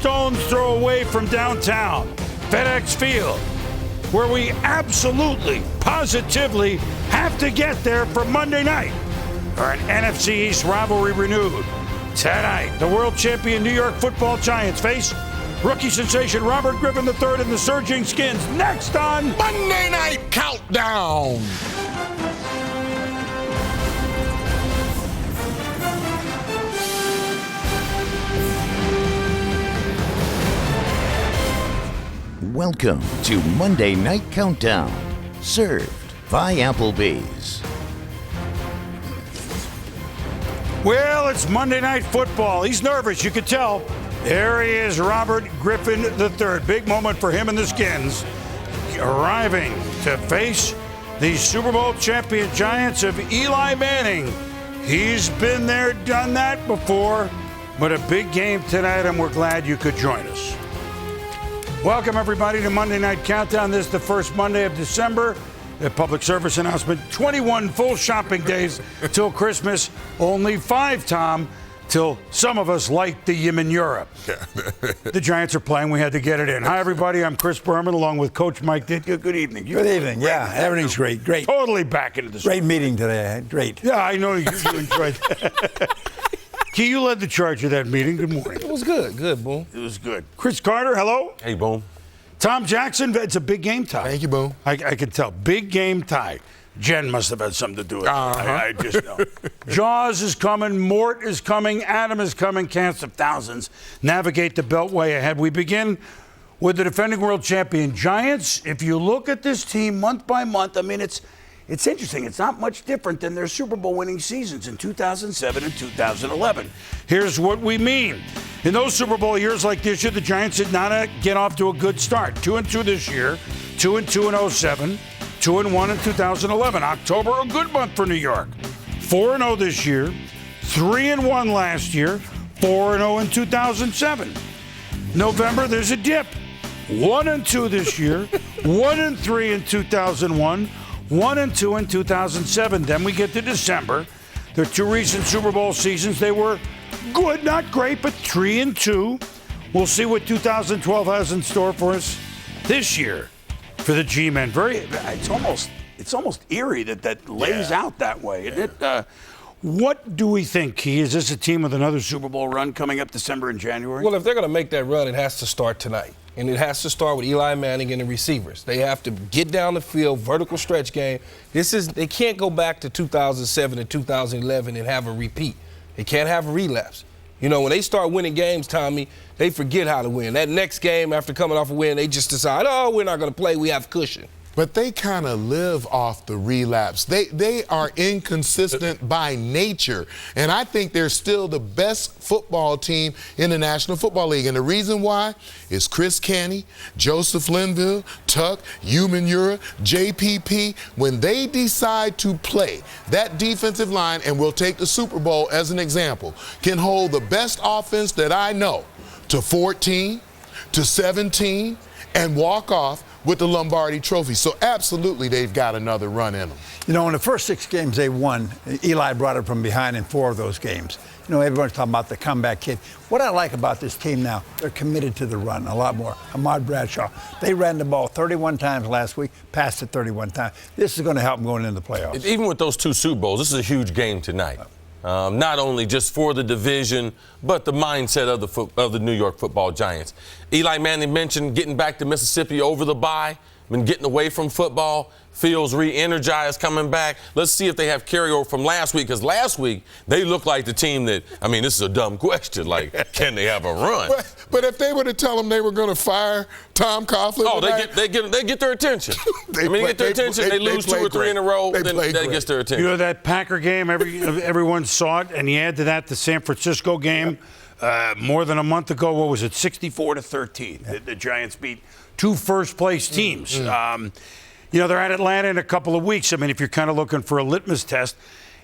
stone's throw away from downtown, FedEx Field, where we absolutely, positively have to get there for Monday night. Or an NFC East rivalry renewed. Tonight, the world champion New York Football Giants face rookie sensation Robert Griffin III and the Surging Skins. Next on Monday Night Countdown. Welcome to Monday Night Countdown, served by Applebee's. Well, it's Monday Night Football. He's nervous, you could tell. There he is, Robert Griffin III. Big moment for him and the Skins. Arriving to face the Super Bowl champion Giants of Eli Manning. He's been there, done that before, but a big game tonight, and we're glad you could join us. Welcome, everybody, to Monday Night Countdown. This is the first Monday of December. A public service announcement, 21 full shopping days till Christmas. Only 5, Tom, till some of us like the yim in Europe. The Giants are playing. We had to get it in. Hi, everybody. I'm Chris Berman, along with Coach Mike Ditka. Good evening. Good evening. Yeah, everything's great. Great. Totally back into the Great meeting today. Great. Yeah, I know you enjoyed it. Key, you led the charge of that meeting. Good morning. It was good. Good, Boom. It was good. Chris Carter, hello. Hey, Boom. Tom Jackson, it's a big game tie. Thank you, Boom. I can tell. Big game tie. Jen must have had something to do with it. I just know. Jaws is coming. Mort is coming. Adam is coming. Cast of thousands navigate the Beltway ahead. We begin with the defending world champion Giants. If you look at this team month by month, I mean, it's interesting. It's not much different than their Super Bowl winning seasons in 2007 and 2011. Here's what we mean. In those Super Bowl years like this year, the Giants did not get off to a good start. 2-2 this year, 2-2 in 07, 2-1 in 2011. October, a good month for New York. 4-0 this year, 3-1 last year, 4-0 in 2007. November, there's a dip. 1-2 this year, 1-3 in 2001, 1-2 in 2007. Then we get to December. Their 2 recent Super Bowl seasons, they were good, not great, but 3-2. We'll see what 2012 has in store for us this year for the G-Men. It's almost eerie that lays out that way. What do we think, Key? Is this a team with another Super Bowl run coming up December and January? Well, if they're going to make that run, it has to start tonight. And it has to start with Eli Manning and the receivers. They have to get down the field, vertical stretch game. They can't go back to 2007 and 2011 and have a repeat. They can't have a relapse. You know, when they start winning games, Tommy, they forget how to win. That next game, after coming off a win, they just decide, we're not going to play. We have cushion. But they kind of live off the relapse. They are inconsistent by nature. And I think they're still the best football team in the National Football League. And the reason why is Chris Canty, Joseph Linville, Tuck, Umanura, JPP. When they decide to play, that defensive line, and we'll take the Super Bowl as an example, can hold the best offense that I know to 14, to 17, and walk off with the Lombardi Trophy. So absolutely they've got another run in them. You know, in the first 6 games they won, Eli brought it from behind in 4 of those games. You know, everyone's talking about the comeback kid. What I like about this team now, they're committed to the run a lot more. Ahmad Bradshaw, they ran the ball 31 times last week, passed it 31 times. This is going to help them going into the playoffs. Even with those 2 Super Bowls, this is a huge game tonight. Not only just for the division, but the mindset of the New York Football Giants. Eli Manning mentioned getting back to Mississippi over the bye, been getting away from football, feels re-energized coming back. Let's see if they have carryover from last week, because last week they looked like the team that, I mean, this is a dumb question, like, can they have a run? But if they were to tell them they were going to fire Tom Coughlin, they get their attention. They get their attention. They lose 2 or 3 in a row, then that gets their attention. You know, that Packer game, everyone saw it, and you add to that the San Francisco game more than a month ago. What was it, 64-13? The Giants beat 2 first-place teams. You know, they're at Atlanta in a couple of weeks. I mean, if you're kind of looking for a litmus test.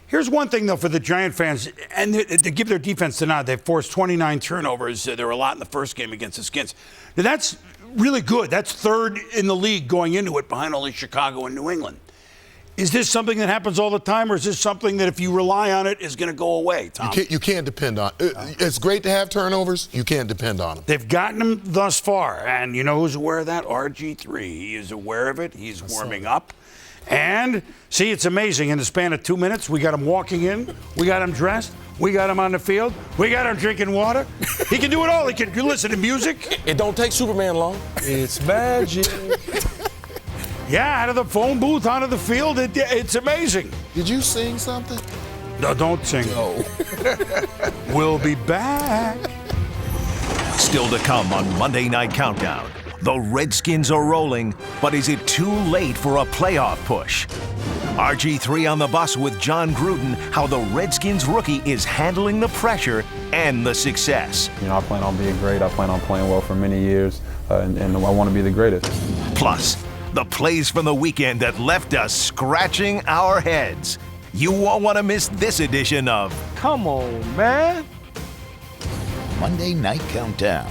Here's one thing, though, for the Giant fans, and to give their defense the nod. They forced 29 turnovers. There were a lot in the first game against the Skins. Now, that's really good. That's 3rd in the league going into it, behind only Chicago and New England. Is this something that happens all the time, or is this something that if you rely on it is going to go away, Tom? You can't depend on it. It's great to have turnovers. You can't depend on them. They've gotten him thus far, and you know who's aware of that? RG3. He is aware of it. He's warming up. And, see, it's amazing. In the span of 2 minutes, we got him walking in, we got him dressed, we got him on the field, we got him drinking water. He can do it all. He can listen to music. It don't take Superman long. It's magic. Yeah, out of the phone booth, onto the field. It's amazing. Did you sing something? No, don't sing. No. We'll be back. Still to come on Monday Night Countdown. The Redskins are rolling, but is it too late for a playoff push? RG3 on the bus with John Gruden, how the Redskins rookie is handling the pressure and the success. You know, I plan on being great. I plan on playing well for many years, and I want to be the greatest. Plus, the plays from the weekend that left us scratching our heads. You won't want to miss this edition of Come on, man. Monday Night Countdown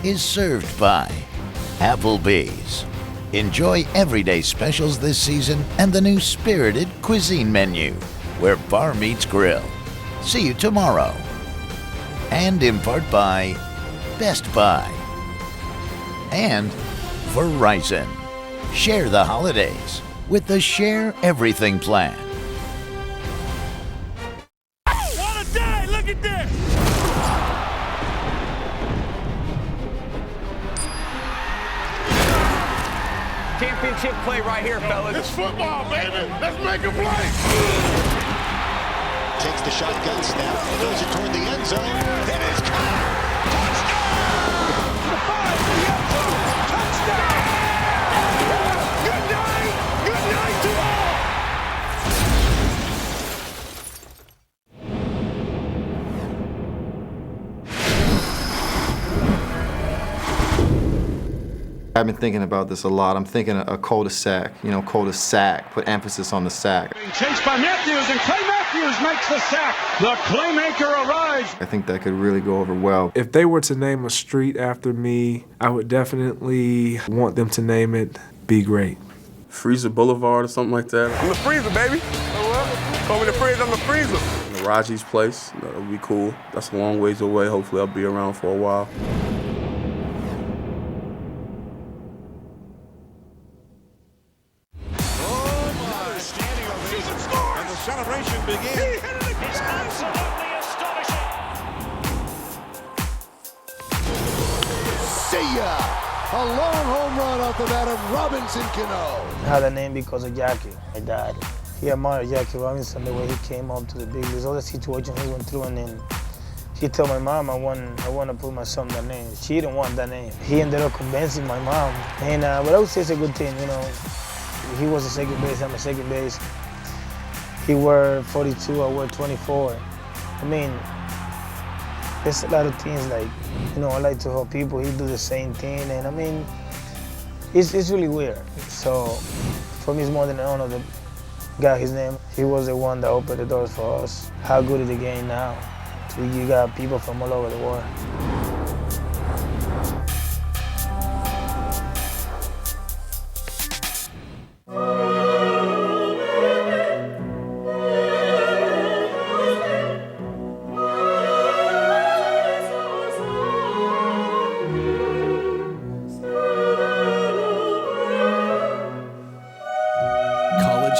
is served by Applebee's. Enjoy everyday specials this season and the new Spirited Cuisine menu, where bar meets grill. See you tomorrow. And in part by Best Buy. And Verizon. Share the holidays with the Share Everything plan. What a day! Look at this! Championship play right here, fellas. It's football, baby. Let's make a play. Takes the shotgun snap, throws it toward the end zone. It is caught. I've been thinking about this a lot. I'm thinking a cul-de-sac, cul-de-sac, put emphasis on the sack. Chased by Matthews, and Clay Matthews makes the sack. The Playmaker arrives. I think that could really go over well. If they were to name a street after me, I would definitely want them to name it Be Great. Freezer Boulevard or something like that. I'm the freezer, baby. Oh, well. Call me the freezer, I'm the freezer. Raji's place, that would be cool. That's a long ways away. Hopefully I'll be around for a while. Celebration begins. It's absolutely astonishing. See ya! A long home run off the bat of Robinson Cano. I had a name because of Jackie, my dad. He admired Jackie Robinson, the way he came up to the big leagues, all the situation he went through, and then he told my mom, I want to put my son that name. She didn't want that name. He ended up convincing my mom. And but I would say it's a good thing, you know. He was a second base, I'm a second base. He wore 42, I wore 24. I mean, there's a lot of things like, you know, I like to help people. He do the same thing, and I mean, it's really weird. So for me, it's more than an honor that got his name. He was the one that opened the doors for us. How good is the game now? So you got people from all over the world.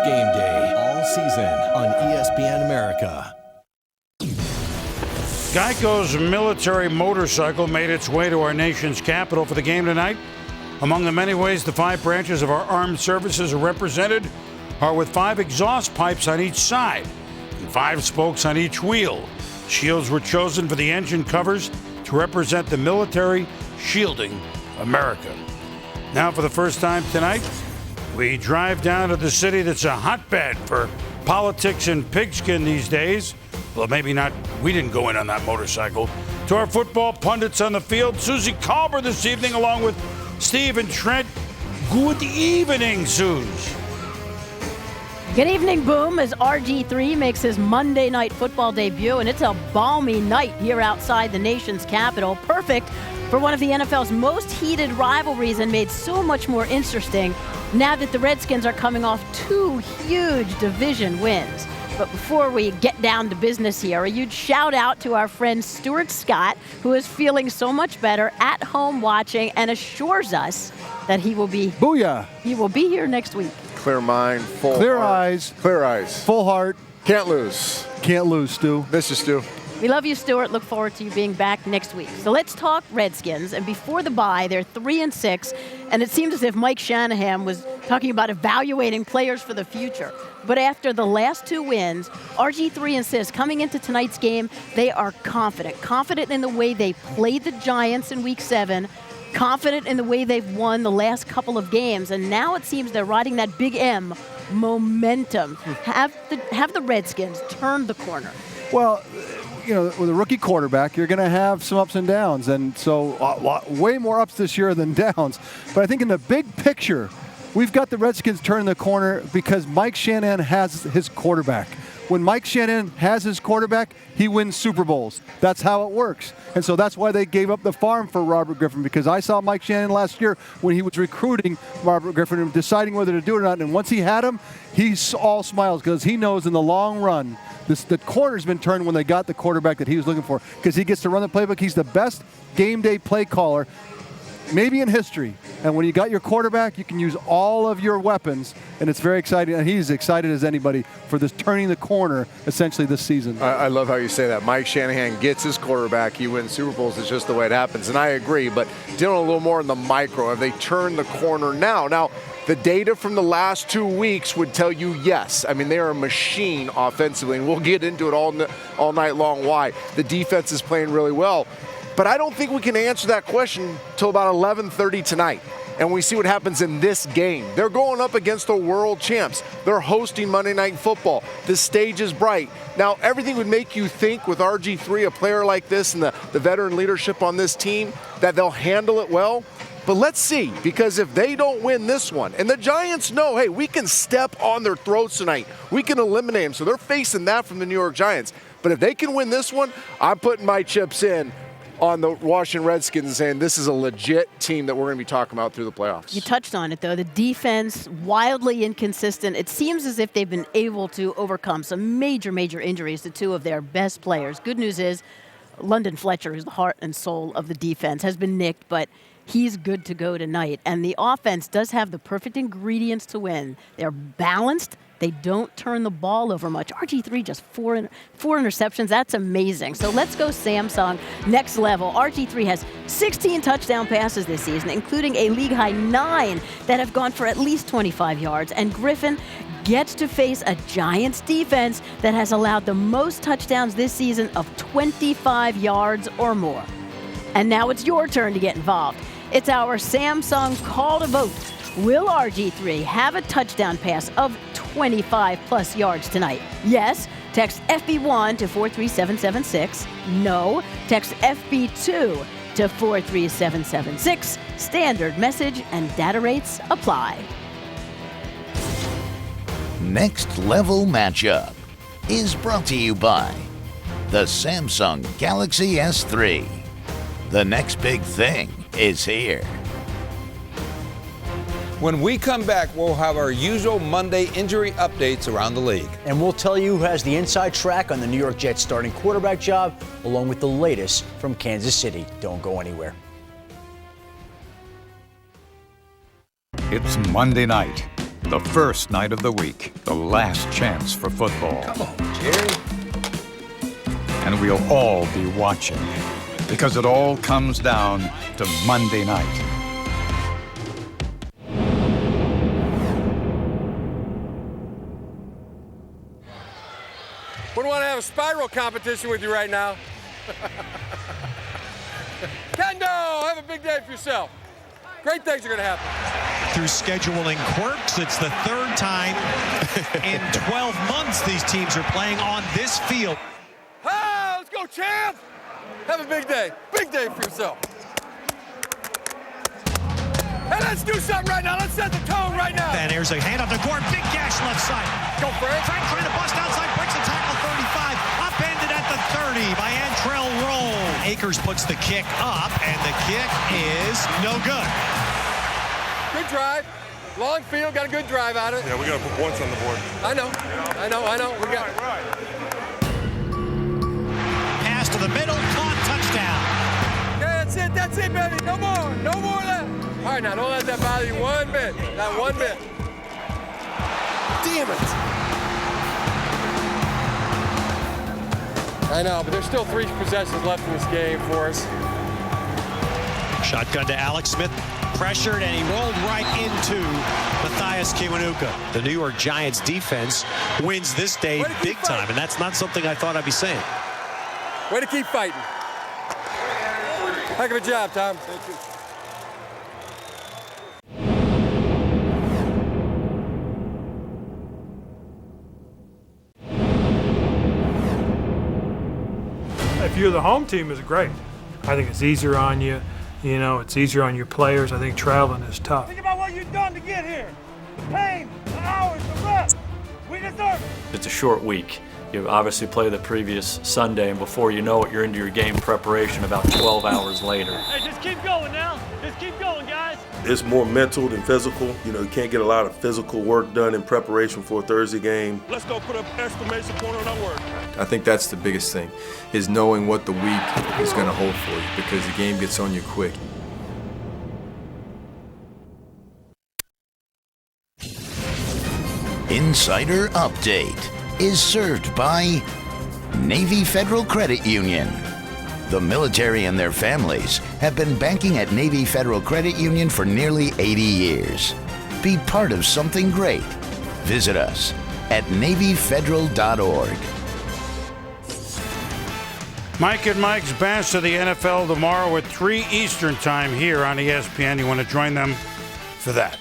Game Day, all season on ESPN America. Geico's military motorcycle made its way to our nation's capital for the game tonight. Among the many ways the 5 branches of our armed services are represented are with 5 exhaust pipes on each side and 5 spokes on each wheel. Shields were chosen for the engine covers to represent the military shielding America. Now, for the first time tonight, we drive down to the city that's a hotbed for politics and pigskin these days. Well, maybe not. We didn't go in on that motorcycle. To our football pundits on the field, Susie Colbert this evening, along with Steve and Trent. Good evening, Suze. Good evening, Boom, as RG3 makes his Monday Night Football debut, and it's a balmy night here outside the nation's capital. Perfect for one of the NFL's most heated rivalries and made so much more interesting now that the Redskins are coming off 2 huge division wins. But before we get down to business here, a huge shout out to our friend Stuart Scott, who is feeling so much better at home watching and assures us that he will be Booyah! He will be here next week. Clear mind, full Clear heart. eyes. Clear eyes. Full heart. Can't lose. Can't lose, Stu. Miss you, Stu. We love you, Stuart. Look forward to you being back next week. So let's talk Redskins. And before the bye, they're 3-6, and it seems as if Mike Shanahan was talking about evaluating players for the future. But after the last 2 wins, RG3 insists coming into tonight's game, they are confident in the way they played the Giants in Week 7, confident in the way they've won the last couple of games, and now it seems they're riding that big M, momentum. Have the Redskins turned the corner? Well, you know, with a rookie quarterback, you're going to have some ups and downs, and so way more ups this year than downs. But I think in the big picture, we've got the Redskins turning the corner because Mike Shanahan has his quarterback. When Mike Shanahan has his quarterback, he wins Super Bowls. That's how it works. And so that's why they gave up the farm for Robert Griffin, because I saw Mike Shanahan last year when he was recruiting Robert Griffin and deciding whether to do it or not. And once he had him, he's all smiles because he knows in the long run, the corner's been turned when they got the quarterback that he was looking for, because he gets to run the playbook. He's the best game day play caller maybe in history. And when you got your quarterback, you can use all of your weapons, and it's very exciting. And he's excited as anybody for this turning the corner, essentially, this season. I love how you say that. Mike Shanahan gets his quarterback. He wins Super Bowls. It's just the way it happens. And I agree, but dealing a little more in the micro. Have they turned the corner now? Now, the data from the last 2 weeks would tell you yes. I mean, they are a machine offensively, and we'll get into it all night long why. The defense is playing really well. But I don't think we can answer that question till about 11:30 tonight. And we see what happens in this game. They're going up against the world champs. They're hosting Monday Night Football. The stage is bright. Now, everything would make you think with RG3, a player like this, and the veteran leadership on this team, that they'll handle it well. But let's see, because if they don't win this one, and the Giants know, hey, we can step on their throats tonight. We can eliminate them. So they're facing that from the New York Giants. But if they can win this one, I'm putting my chips in on the Washington Redskins and saying this is a legit team that we're going to be talking about through the playoffs. You touched on it, though. The defense, wildly inconsistent. It seems as if they've been able to overcome some major injuries to 2 of their best players. Good news is London Fletcher, who's the heart and soul of the defense, has been nicked, but he's good to go tonight. And the offense does have the perfect ingredients to win. They're balanced. They don't turn the ball over much. RG3 just four interceptions. That's amazing. So let's go Samsung next level. RG3 has 16 touchdown passes this season, including a league-high 9 that have gone for at least 25 yards. And Griffin gets to face a Giants defense that has allowed the most touchdowns this season of 25 yards or more. And now it's your turn to get involved. It's our Samsung call to vote. Will RG3 have a touchdown pass of 25-plus yards tonight? Yes, text FB1 to 43776. No, text FB2 to 43776. Standard message and data rates apply. Next Level Matchup is brought to you by the Samsung Galaxy S3. The next big thing is here. When we come back, we'll have our usual Monday injury updates around the league. And we'll tell you who has the inside track on the New York Jets starting quarterback job, along with the latest from Kansas City. Don't go anywhere. It's Monday night, the first night of the week, the last chance for football. Come on, Jerry. And we'll all be watching, because it all comes down to Monday night. Wouldn't want to have a spiral competition with you right now. Kendo, have a big day for yourself. Great things are going to happen. Through scheduling quirks, it's the 3rd time in 12 months these teams are playing on this field. Ah, let's go, champ! Have a big day. Big day for yourself. Hey, let's do something right now. Let's set the tone right now. And here's a hand off the Gore. Big gash left side. Go, Frank. Frank trying to bust outside. Breaks the tackle 35. Upended at the 30 by Antrell Roll. Akers puts the kick up, and the kick is no good. Good drive. Long field, got a good drive out of it. Yeah, we got to put points on the board. I know. We got it. Pass to the middle, caught, touchdown. Okay, that's it, baby. No more left. All right, now don't let that bother you one bit. Not one bit. Damn it. I know, but there's still 3 possessions left in this game for us. Shotgun to Alex Smith. Pressured, and he rolled right into Matthias Kiwanuka. The New York Giants defense wins this day big time, and that's not something I thought I'd be saying. Way to keep fighting. Heck of a job, Tom. Thank you. If you're the home team, it's great. I think it's easier on you. You know, it's easier on your players. I think traveling is tough. Think about what you've done to get here. The pain, the hours, the rest. We deserve it. It's a short week. You obviously play the previous Sunday, and before you know it, you're into your game preparation about 12 hours later. Hey, just keep going now. Just keep going, guys. It's more mental than physical. You know, you can't get a lot of physical work done in preparation for a Thursday game. Let's go put an exclamation point on our work. I think that's the biggest thing, is knowing what the week is going to hold for you, because the game gets on you quick. Insider Update is served by Navy Federal Credit Union. The military and their families have been banking at Navy Federal Credit Union for nearly 80 years. Be part of something great. Visit us at NavyFederal.org. Mike and Mike's Bash to the NFL tomorrow at 3 Eastern Time here on ESPN. You want to join them for that.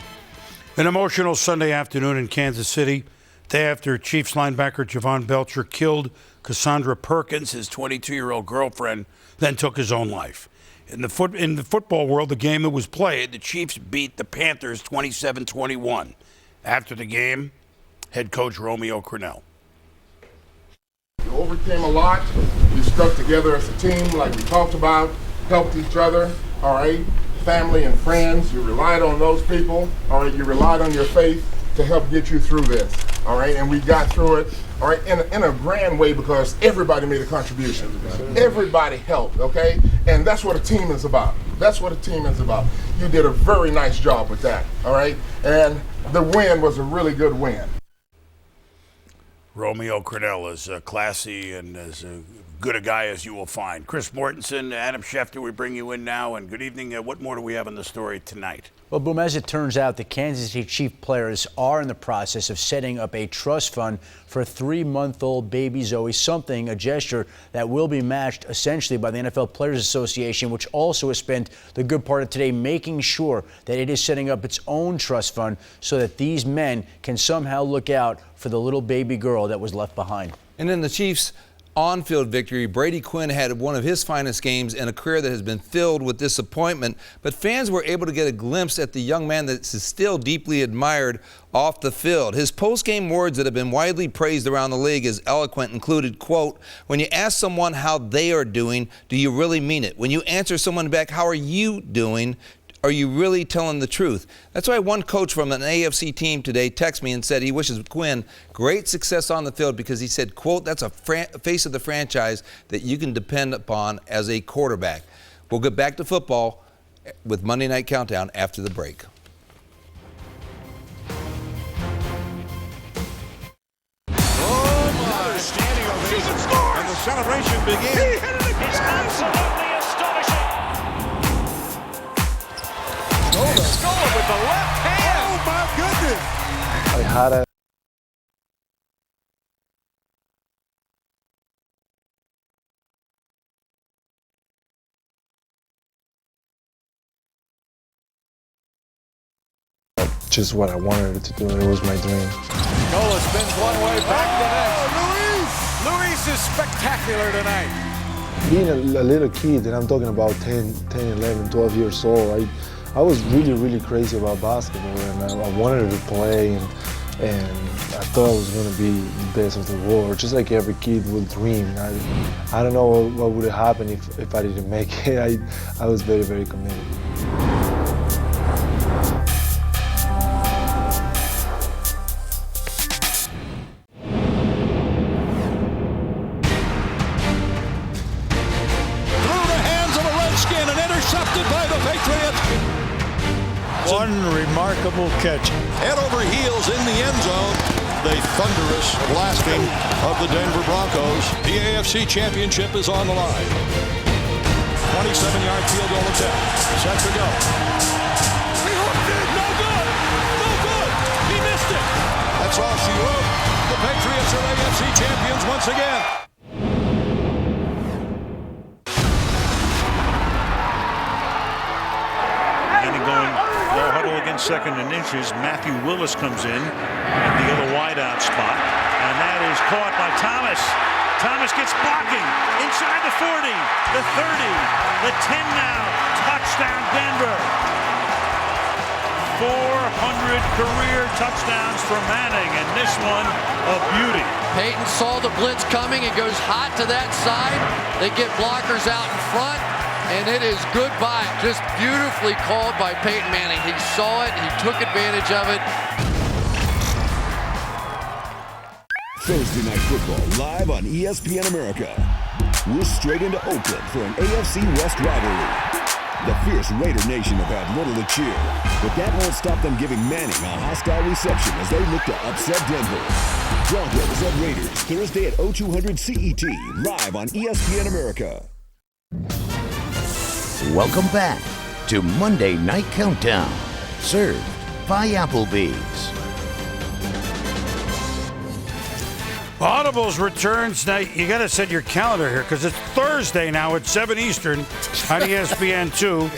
An emotional Sunday afternoon in Kansas City, day after Chiefs linebacker Javon Belcher killed Cassandra Perkins, his 22-year-old girlfriend, then took his own life. In the football world, the game that was played, the Chiefs beat the Panthers 27-21. After the game, head coach Romeo Crennel. You overcame a lot. You stuck together as a team like we talked about, helped each other, all right? Family and friends, you relied on those people, all right? You relied on your faith to help get you through this, all right? And we got through it, all right, in a grand way because everybody made a contribution. Everybody helped, okay? And that's what a team is about. That's what a team is about. You did a very nice job with that, all right? And the win was a really good win. Romeo Crennel is classy and as good a guy as you will find. Chris Mortensen, Adam Schefter, we bring you in now. And good evening. What more do we have on the story tonight? Well, Boom, as it turns out, the Kansas City Chiefs players are in the process of setting up a trust fund for 3-month-old baby Zoe, a gesture that will be matched essentially by the NFL Players Association, which also has spent the good part of today making sure that it is setting up its own trust fund so that these men can somehow look out for the little baby girl that was left behind. And in the Chiefs' on-field victory, Brady Quinn had one of his finest games in a career that has been filled with disappointment, but fans were able to get a glimpse at the young man that is still deeply admired off the field. His post-game words that have been widely praised around the league as eloquent included, quote, "When you ask someone how they are doing, do you really mean it? When you answer someone back, how are you doing, are you really telling the truth?" That's why one coach from an AFC team today texted me and said he wishes Quinn great success on the field because he said, quote, "That's a face of the franchise that you can depend upon as a quarterback." We'll get back to football with Monday Night Countdown after the break. Standing ovation, and the celebration begins. He hit it again. It's absolutely astonishing. Score with the left hand. Oh my goodness. I had a just what I wanted it to do. It was my dream. Nola spins one way, back the next. Luis is spectacular tonight. Being a little kid, and I'm talking about 10, 11, 12 years old, I was really crazy about basketball, and I wanted to play, and and I thought I was going to be the best of the world, just like every kid would dream. I don't know what would have happened if I didn't make it. I was very, very committed. One remarkable catch. Head over heels in the end zone. The thunderous blasting of the Denver Broncos. The AFC Championship is on the line. 27-yard field goal attempt. Set to go. He hooked it. No good. No good. He missed it. That's all she wrote. The Patriots are AFC champions once again. Against second and inches, Matthew Willis comes in at the other wideout spot, and that is caught by Thomas. Thomas gets blocking inside the 40, the 30, the 10 now. Touchdown Denver. 400 career touchdowns for Manning, and this one a beauty. Peyton saw the blitz coming and goes hot to that side. They get blockers out in front. And it is goodbye. Just beautifully called by Peyton Manning. He saw it, he took advantage of it. Thursday Night Football live on ESPN America. We're straight into Oakland for an AFC West rivalry. The fierce Raider Nation have had little to cheer, but that won't stop them giving Manning a hostile reception as they look to upset Denver. Broncos at Raiders, Thursday at 0200 CET, live on ESPN America. Welcome back to Monday Night Countdown, served by Applebee's. Audibles returns. Now, you got to set your calendar here because it's Thursday now at 7 Eastern on ESPN2.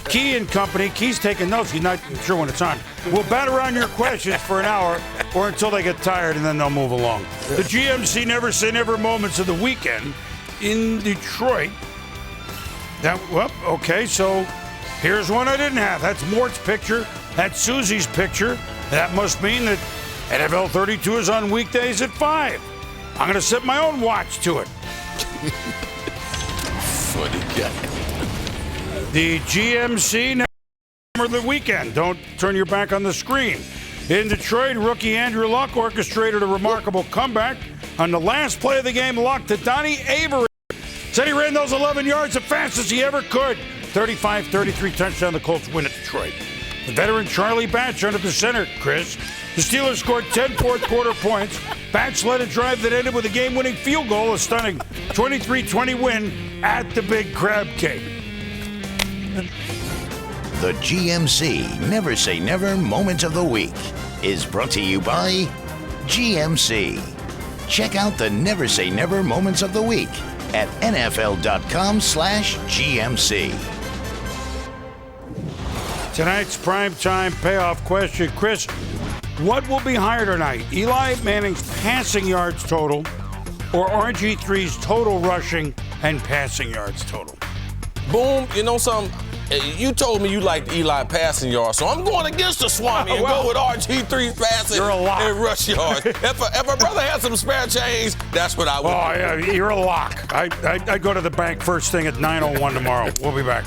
Key and Company. Key's taking notes. He's not sure when it's on. We'll bat around your questions for an hour or until they get tired, and then they'll move along. The GMC Never Say Never moments of the weekend in Detroit. Okay, so here's one I didn't have. That's Mort's picture. That's Susie's picture. That must mean that NFL 32 is on weekdays at 5. I'm going to set my own watch to it. Funny guy. The GMC Never of the weekend. Don't turn your back on the screen. In Detroit, rookie Andrew Luck orchestrated a remarkable comeback. On the last play of the game, Luck to Donnie Avery. Said he ran those 11 yards as fast as he ever could. 35-33 touchdown. The Colts win at Detroit. The veteran Charlie Batch under the center, Chris. The Steelers scored 10 fourth-quarter points. Batch led a drive that ended with a game-winning field goal, a stunning 23-20 win at the Big Crab Cake. The GMC Never Say Never Moment of the Week is brought to you by GMC. Check out the Never Say Never Moments of the Week at NFL.com/GMC. Tonight's primetime payoff question. Chris, what will be higher tonight? Eli Manning's passing yards total or RG3's total rushing and passing yards total? Boom, you know something? You told me you liked Eli passing yards, so I'm going against the Swami and go with RG3 passing and rush yards. If a brother had some spare change, that's what I would do. Yeah, you're a lock. I go to the bank first thing at 9:01 tomorrow. We'll be back.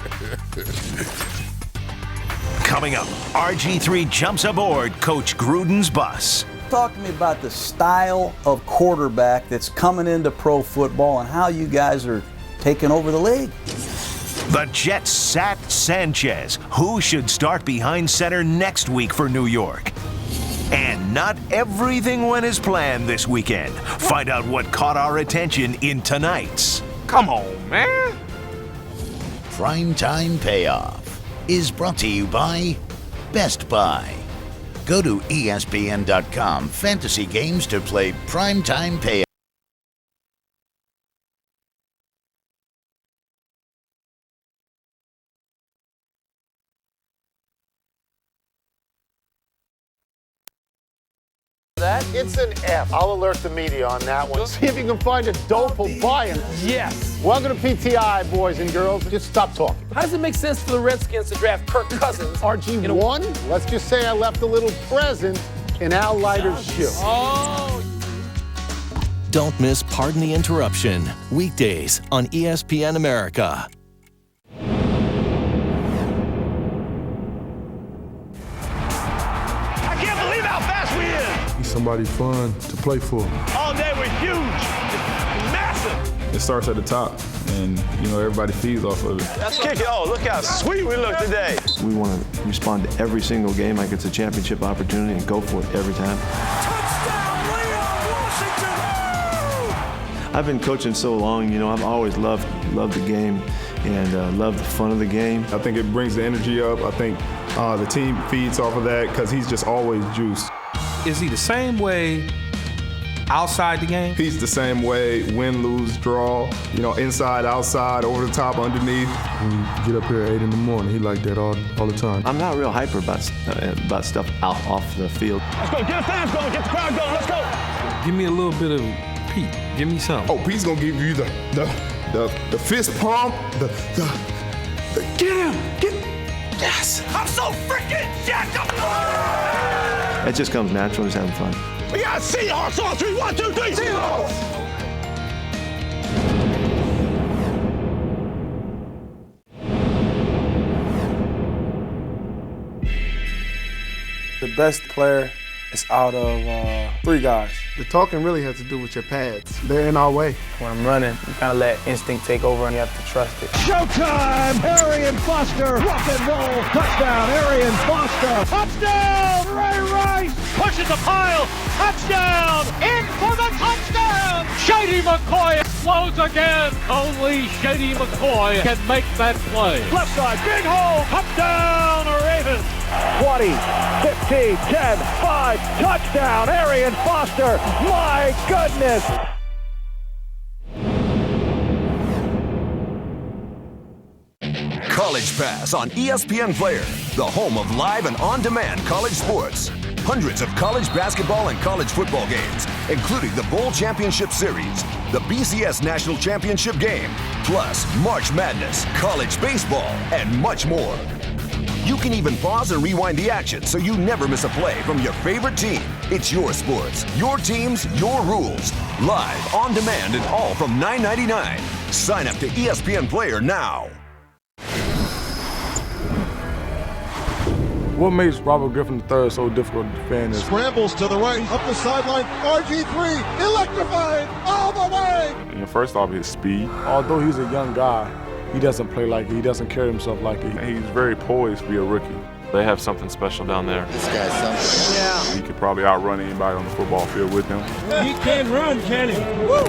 Coming up, RG3 jumps aboard Coach Gruden's bus. Talk to me about the style of quarterback that's coming into pro football and how you guys are taking over the league. The Jets sat Sanchez. Who should start behind center next week for New York? And not everything went as planned this weekend. Find out what caught our attention in tonight's. Come on, man. Primetime Payoff is brought to you by Best Buy. Go to ESPN.com Fantasy Games to play Primetime Payoff. It's an F. I'll alert the media on that one. See if you can find a dope who'll buy him. Yes. Welcome to PTI, boys and girls. Just stop talking. How does it make sense for the Redskins to draft Kirk Cousins? RG1? Let's just say I left a little present in Al Leiter's shoe. Don't miss Pardon the Interruption, weekdays on ESPN America. I can't believe how fast we is. He's somebody fun to play for. All day we're huge. It's massive. It starts at the top, and everybody feeds off of it. Let's kick it. Oh, look how sweet we look today. We want to respond to every single game like it's a championship opportunity and go for it every time. I've been coaching so long, I've always loved the game and loved the fun of the game. I think it brings the energy up. I think the team feeds off of that because he's just always juiced. Is he the same way outside the game? He's the same way, win, lose, draw, inside, outside, over the top, underneath. When you get up here at 8 in the morning, he like that all the time. I'm not real hyper about stuff out off the field. Let's go. Get the fans going. Get the crowd going. Let's go. Give me a little bit of Pete. Give me something. Oh, Pete's gonna give you the fist pump, the get him, yes. I'm so freaking jacked up. It just comes natural, just having fun. We got Seahawks on 3. 1, 2, 3. Seahawks. The best player is out of 3 guys. The talking really has to do with your pads. They're in our way. When I'm running, you kind of let instinct take over and you have to trust it. Showtime! Arian Foster, rock and roll, touchdown, Arian Foster, touchdown, Ray Rice, pushes the pile, touchdown, in for the touchdown! Shady McCoy flows again. Only Shady McCoy can make that play. Left side, big hole, touchdown, Ravens. 20, 15, 10, 5, touchdown, Arian Foster. My goodness. College Pass on ESPN Player, the home of live and on-demand college sports. Hundreds of college basketball and college football games, including the Bowl Championship Series, the BCS National Championship Game, plus March Madness, college baseball, and much more. You can even pause and rewind the action so you never miss a play from your favorite team. It's your sports, your teams, your rules. Live, on demand, and all from $9.99. Sign up to ESPN Player now. What makes Robert Griffin III so difficult to defend is Scrambles to the right, up the sideline. RG3 electrified all the way. First off, his speed. Although he's a young guy, he doesn't play like it. He doesn't carry himself like it. He's very poised to be a rookie. They have something special down there. This guy's something. Yeah. He could probably outrun anybody on the football field with him. He can run, can he?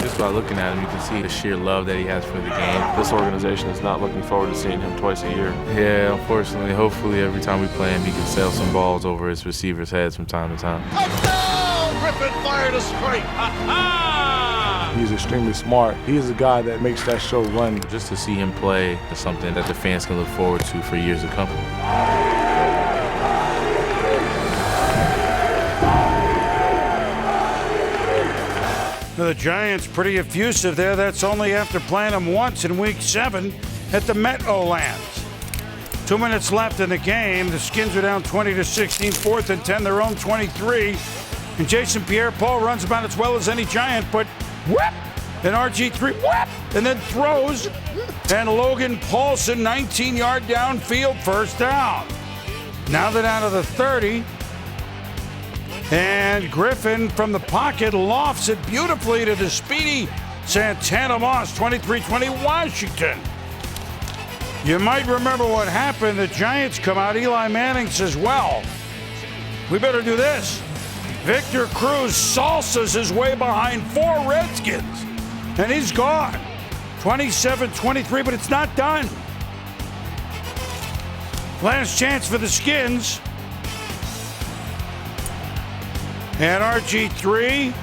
Just by looking at him, you can see the sheer love that he has for the game. This organization is not looking forward to seeing him twice a year. Yeah, unfortunately, hopefully every time we play him, he can sail some balls over his receivers' heads from time to time. Touchdown! Griffin fired a straight. He's extremely smart. He's a guy that makes that show run. Just to see him play is something that the fans can look forward to for years to come. Now the Giants pretty effusive there. That's only after playing them once in Week 7 at the Meadowlands. 2 minutes left in the game. The Skins are down 20-16, 4th and 10, their own 23. And Jason Pierre-Paul runs about as well as any Giant, but whoop! And RG3 whoop! And then throws. And Logan Paulson, 19-yard downfield, first down. Now they're down to the 30. And Griffin from the pocket lofts it beautifully to the speedy Santana Moss, 23-20 Washington. You might remember what happened. The Giants come out. Eli Manning says, well, we better do this. Victor Cruz salsas his way behind 4 Redskins. And he's gone. 27-23, but it's not done. Last chance for the Skins. And RG3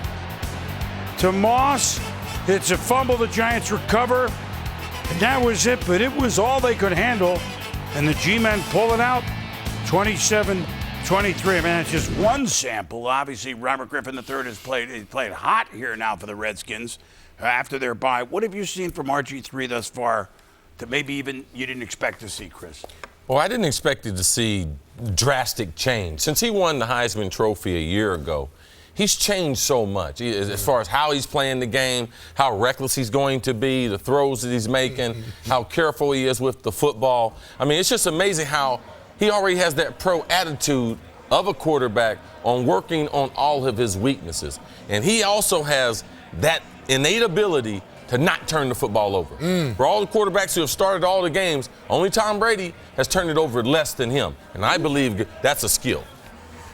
to Moss. It's a fumble. The Giants recover. And that was it, but it was all they could handle. And the G-men pull it out. 27-23. I mean, it's just one sample. Obviously, Robert Griffin III has played hot here now for the Redskins after their bye. What have you seen from RG3 thus far that maybe even you didn't expect to see, Chris? Well, I didn't expect you to see drastic change. Since he won the Heisman Trophy a year ago, he's changed so much as far as how he's playing the game, how reckless he's going to be, the throws that he's making, how careful he is with the football. I mean, it's just amazing how he already has that pro attitude of a quarterback on working on all of his weaknesses. And he also has that innate ability to not turn the football over. For all the quarterbacks who have started all the games, only Tom Brady has turned it over less than him. And I believe that's a skill.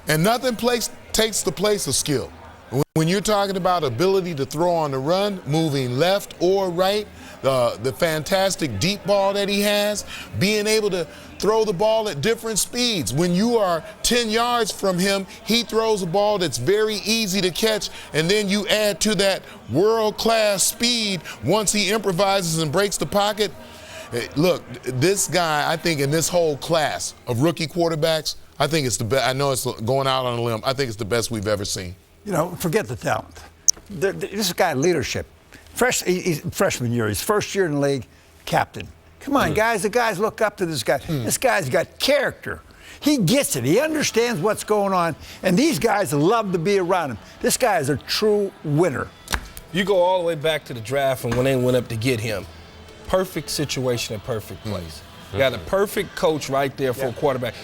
And nothing takes the place of skill. When you're talking about ability to throw on the run, moving left or right, the fantastic deep ball that he has, being able to throw the ball at different speeds. When you are 10 yards from him, he throws a ball that's very easy to catch, and then you add to that world-class speed once he improvises and breaks the pocket. Look, this guy, I think in this whole class of rookie quarterbacks, I think it's the best. I know it's going out on a limb. I think it's the best we've ever seen. You know, forget the talent. This guy, leadership. Freshman year, his first year in the league, captain. Come on, guys. The guys look up to this guy. This guy's got character. He gets it. He understands what's going on. And these guys love to be around him. This guy is a true winner. You go all the way back to the draft and when they went up to get him. Perfect situation at perfect place. You got a perfect coach right there for a quarterback.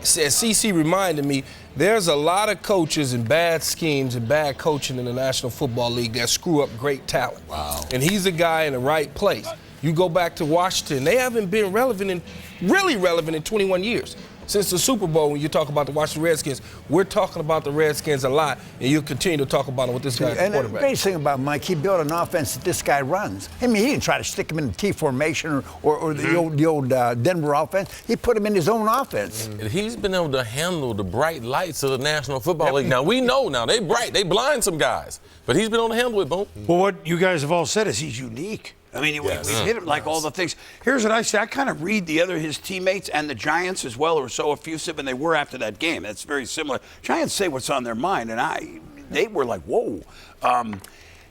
As CC reminded me, there's a lot of coaches and bad schemes and bad coaching in the National Football League that screw up great talent. Wow. And he's a guy in the right place. You go back to Washington, they haven't been really relevant in 21 years. Since the Super Bowl, when you talk about the Washington Redskins, we're talking about the Redskins a lot, and you'll continue to talk about them with this guy at quarterback. And the greatest thing about Mike, he built an offense that this guy runs. I mean, he didn't try to stick him in the T formation or the old Denver offense. He put him in his own offense. He's been able to handle the bright lights of the National Football League. Now, we know now, they bright, they blind some guys, but he's been able to handle it, Boom. Well, what you guys have all said is he's unique. I mean, we hit him like all the things. Here's what I say. I kind of read his teammates and the Giants as well are so effusive, and they were after that game. That's very similar. Giants say what's on their mind, and they were like, whoa.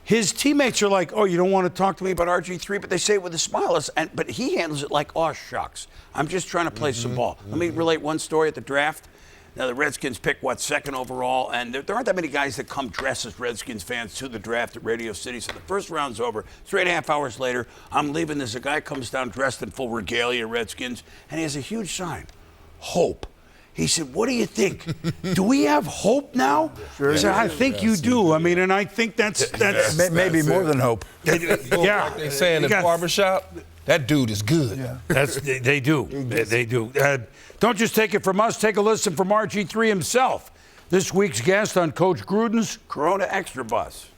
His teammates are like, oh, you don't want to talk to me about RG3, but they say it with a smile. But he handles it like, oh, shucks. I'm just trying to play some ball. Let me relate one story at the draft. Now, the Redskins pick, second overall, and there aren't that many guys that come dressed as Redskins fans to the draft at Radio City. So the first round's over. 3.5 hours later, I'm leaving. There's a guy comes down dressed in full regalia, Redskins, and he has a huge sign, Hope. He said, what do you think? Do we have hope now? Sure. He said, I think you do. I mean, and I think that's maybe more than hope. Yeah. Like they say in the barbershop, that dude is good. Yeah. They do. They do. Don't just take it from us. Take a listen from RG3 himself. This week's guest on Coach Gruden's Corona Extra Bus.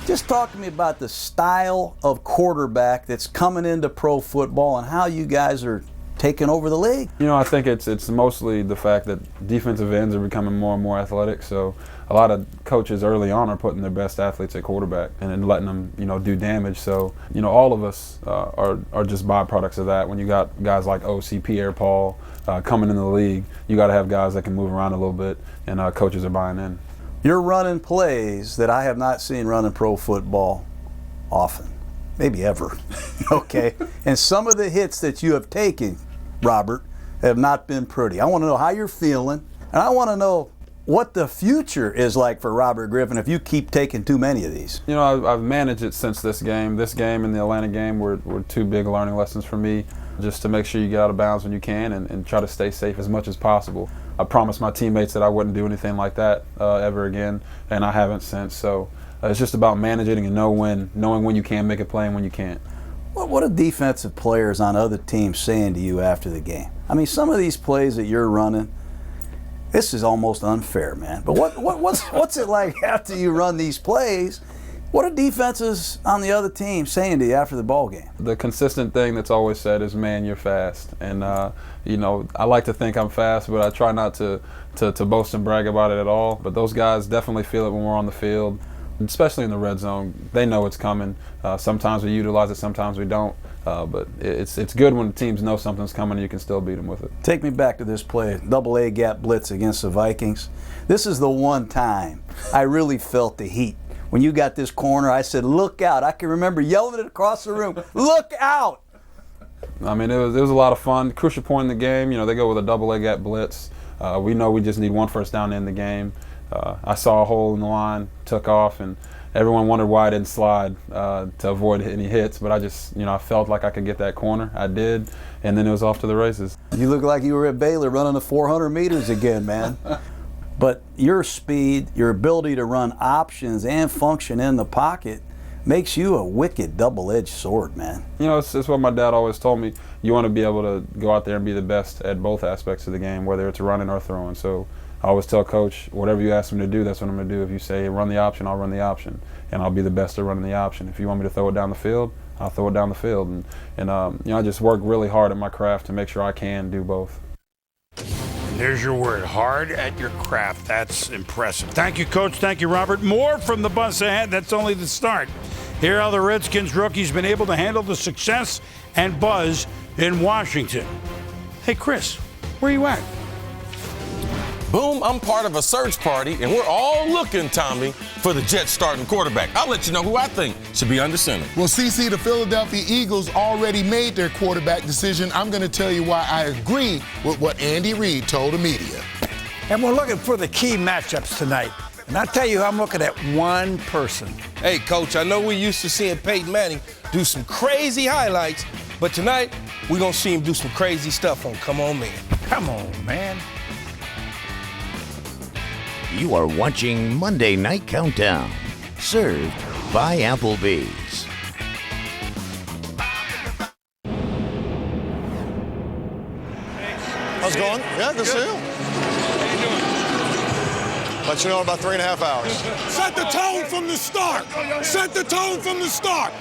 Just talk to me about the style of quarterback that's coming into pro football and how you guys are taking over the league. You know, I think it's mostly the fact that defensive ends are becoming more and more athletic. So a lot of coaches early on are putting their best athletes at quarterback and then letting them, do damage. So, all of us are just byproducts of that. When you got guys like OC, Pierre-Paul coming into the league, you got to have guys that can move around a little bit, and coaches are buying in. You're running plays that I have not seen run in pro football often, maybe ever, okay? And some of the hits that you have taken, Robert, have not been pretty. I want to know how you're feeling, and I want to know what the future is like for Robert Griffin if you keep taking too many of these. I've managed it since this game. This game and the Atlanta game were two big learning lessons for me, just to make sure you get out of bounds when you can and try to stay safe as much as possible. I promised my teammates that I wouldn't do anything like that ever again, and I haven't since. So it's just about managing and knowing when you can make a play and when you can't. What are defensive players on other teams saying to you after the game? I mean, some of these plays that you're running, this is almost unfair, man. But what's it like after you run these plays? What are defenses on the other team saying to you after the ball game? The consistent thing that's always said is, man, you're fast. And, I like to think I'm fast, but I try not to boast and brag about it at all. But those guys definitely feel it when we're on the field, especially in the red zone. They know it's coming. Sometimes we utilize it, sometimes we don't. But it's good when the teams know something's coming and you can still beat them with it. Take me back to this play, double A gap blitz against the Vikings. This is the one time I really felt the heat. When you got this corner, I said, look out. I can remember yelling it across the room, look out. I mean, it was a lot of fun. Crucial point in the game, you know, they go with a double leg at blitz. We know we just need 1 first down to end the game. I saw a hole in the line, took off, and everyone wondered why I didn't slide to avoid any hits. But I just, you know, I felt like I could get that corner. I did, and then it was off to the races. You look like you were at Baylor running the 400 meters again, man. But your speed, your ability to run options and function in the pocket makes you a wicked double-edged sword, man. You know, it's what my dad always told me. You want to be able to go out there and be the best at both aspects of the game, whether it's running or throwing. So I always tell Coach, whatever you ask me to do, that's what I'm going to do. If you say run the option, I'll run the option, and I'll be the best at running the option. If you want me to throw it down the field, I'll throw it down the field. And you know, I just work really hard at my craft to make sure I can do both. There's your word, hard at your craft. That's impressive. Thank you, Coach. Thank you, Robert. More from the bus ahead. That's only the start. Here how the Redskins rookie's been able to handle the success and buzz in Washington. Hey, Chris, where you at? Boom, I'm part of a search party, and we're all looking, Tommy, for the Jets starting quarterback. I'll let you know who I think should be under center. Well, CC, the Philadelphia Eagles already made their quarterback decision. I'm going to tell you why I agree with what Andy Reid told the media. And we're looking for the key matchups tonight. And I'll tell you, I'm looking at one person. Hey, Coach, I know we're used to seeing Peyton Manning do some crazy highlights, but tonight we're going to see him do some crazy stuff on Come On Man. Come on, man. You are watching Monday Night Countdown, served by Applebee's. How's it going? Yeah, good to see you. Let you know in about 3.5 hours. Set the tone from the start. Set the tone from the start.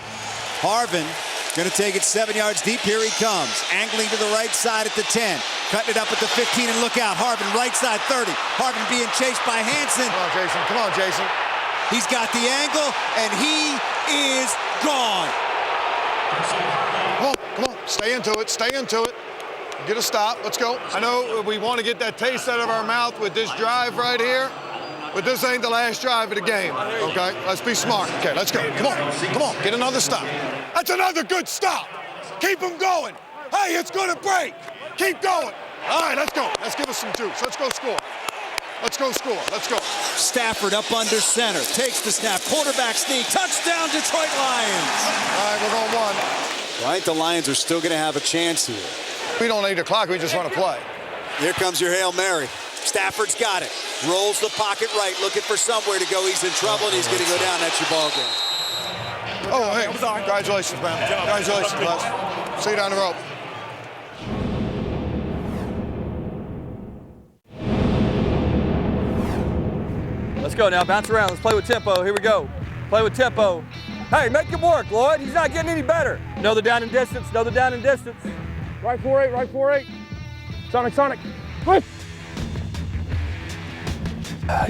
Harvin going to take it 7 yards deep. Here he comes. Angling to the right side at the 10. Cutting it up at the 15 and look out. Harvin right side 30. Harvin being chased by Hansen. Come on, Jason. Come on, Jason. He's got the angle and he is gone. Come on. Stay into it. Stay into it. Get a stop. Let's go. I know we want to get that taste out of our mouth with this drive right here. But this ain't the last drive of the game, okay? Let's be smart. Okay, let's go. Come on. Come on. Get another stop. That's another good stop. Keep him going. Hey, it's going to break. Keep going. All right, let's go. Let's give us some juice. Let's go score. Let's go score. Let's go. Stafford up under center. Takes the snap. Quarterback sneak. Touchdown, Detroit Lions. All right, we're going one. Right, the Lions are still going to have a chance here. We don't need a clock. We just want to play. Here comes your Hail Mary. Stafford's got it. Rolls the pocket right, looking for somewhere to go. He's in trouble, and he's going to go down. That's your ball game. Oh, hey, congratulations, man. Congratulations, Les. See you down the road. Let's go now. Bounce around. Let's play with tempo. Here we go. Play with tempo. Hey, make him work, Lloyd. He's not getting any better. Know the down and distance. Know the down and distance. Right 4-8. Right 4-8. Sonic. Quick.